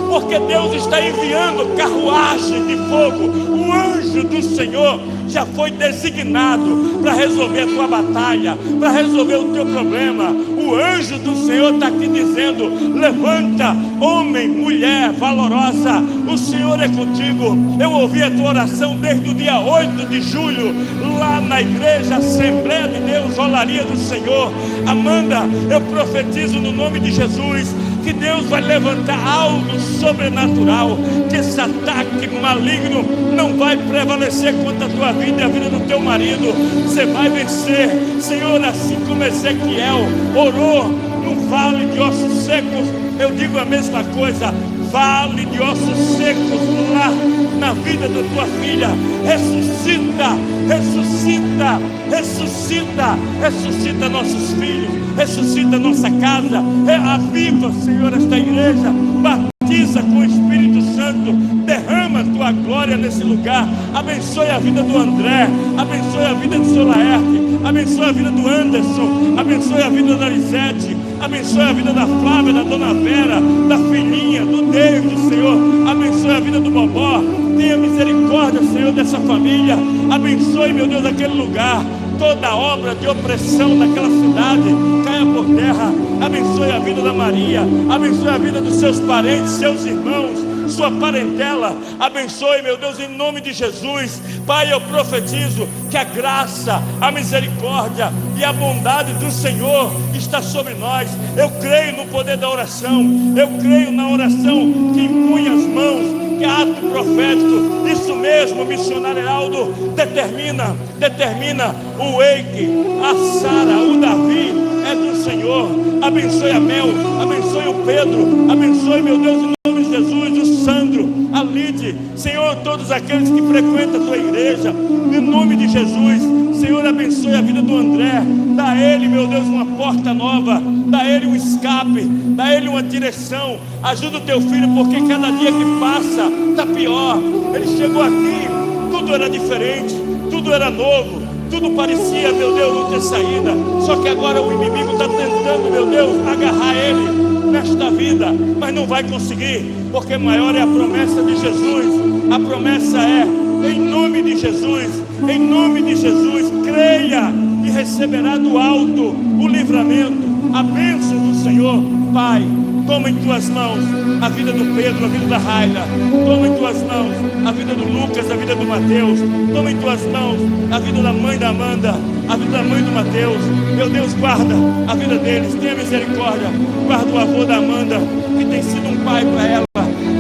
[SPEAKER 8] porque Deus está enviando carruagem de fogo. O anjo do Senhor já foi designado para resolver a tua batalha, para resolver o teu problema. O anjo do Senhor está aqui dizendo: levanta, homem, mulher valorosa, o Senhor é contigo. Eu ouvi a tua oração desde o dia 8 de julho, lá na igreja Assembleia de Deus, Olaria do Senhor. Amanda, eu profetizo no nome de Jesus que Deus vai levantar algo sobrenatural, que esse ataque maligno não vai prevalecer contra a tua vida e a vida do teu marido. Você vai vencer, Senhor, assim como Ezequiel orou no vale de ossos secos. Eu digo a mesma coisa: vale de ossos secos lá na vida da tua filha, ressuscita, ressuscita, ressuscita, ressuscita nossos filhos, ressuscita nossa casa, aviva, Senhor, esta igreja, batiza com o Espírito Santo, derrama a tua glória nesse lugar. Abençoe a vida do André, abençoe a vida do seu Laerte, abençoe a vida do Anderson, abençoe a vida da Lisete, abençoe a vida da Flávia, da Dona Vera, da filhinha, do David, Senhor, abençoe a vida do Bobó. Tenha misericórdia, Senhor, dessa família. Abençoe, meu Deus, aquele lugar. Toda obra de opressão daquela cidade caia por terra. Abençoe a vida da Maria, abençoe a vida dos seus parentes, seus irmãos, sua parentela. Abençoe, meu Deus, em nome de Jesus. Pai, eu profetizo que a graça, a misericórdia e a bondade do Senhor está sobre nós. Eu creio no poder da oração. Eu creio na oração que impõe as mãos, que é ato profético. Isso mesmo, missionário Heraldo, determina o Eike, a Sara, o Davi, é do Senhor. Abençoe a Mel, abençoe o Pedro, abençoe, meu Deus, em nome de Jesus, o Sandro, a Lide, Senhor, todos aqueles que frequentam a tua igreja, em nome de Jesus. Senhor, abençoe a vida do André, dá a ele, meu Deus, uma porta nova, dá a ele um escape, dá a ele uma direção. Ajuda o teu filho, porque cada dia que passa está pior. Ele chegou aqui, tudo era diferente, tudo era novo, tudo parecia, meu Deus, não ter saída. Só que agora o inimigo está tentando, meu Deus, agarrar ele nesta vida, mas não vai conseguir, porque maior é a promessa de Jesus. A promessa é, em nome de Jesus, em nome de Jesus, creia e receberá do alto o livramento, a bênção do Senhor. Pai, toma em tuas mãos a vida do Pedro, a vida da Raila. Toma em tuas mãos a vida do Lucas, a vida do Mateus. Toma em tuas mãos a vida da mãe da Amanda, a vida da mãe do Mateus. Meu Deus, guarda a vida deles, tenha misericórdia. Guarda o avô da Amanda, que tem sido um pai para ela.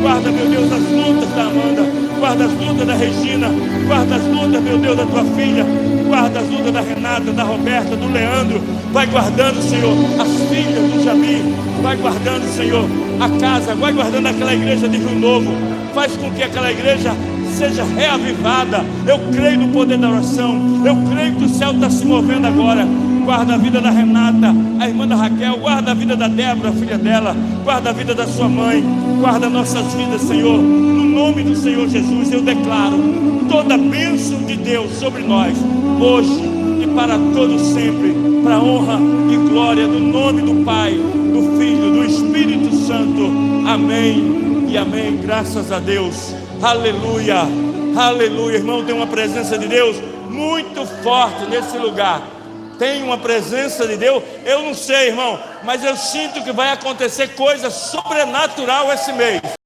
[SPEAKER 8] Guarda, meu Deus, as lutas da Amanda. Guarda as lutas da Regina. Guarda as lutas, meu Deus, da tua filha. Guarda as lutas da Renata, da Roberta, do Leandro. Vai guardando, Senhor, as filhas do Jamir. Vai guardando, Senhor, a casa. Vai guardando aquela igreja de Rio Novo. Faz com que aquela igreja seja reavivada. Eu creio no poder da oração. Eu creio que o céu está se movendo agora. Guarda a vida da Renata, a irmã da Raquel. Guarda a vida da Débora, a filha dela. Guarda a vida da sua mãe. Guarda nossas vidas, Senhor. No nome do Senhor Jesus, eu declaro toda a bênção de Deus sobre nós, hoje e para todo sempre, para a honra e glória do nome do Pai, do Filho, do Espírito Santo. Amém e amém. Graças a Deus. Aleluia, aleluia. Irmão, tem uma presença de Deus muito forte nesse lugar. Tem uma presença de Deus. Eu não sei, irmão, mas eu sinto que vai acontecer coisa sobrenatural esse mês.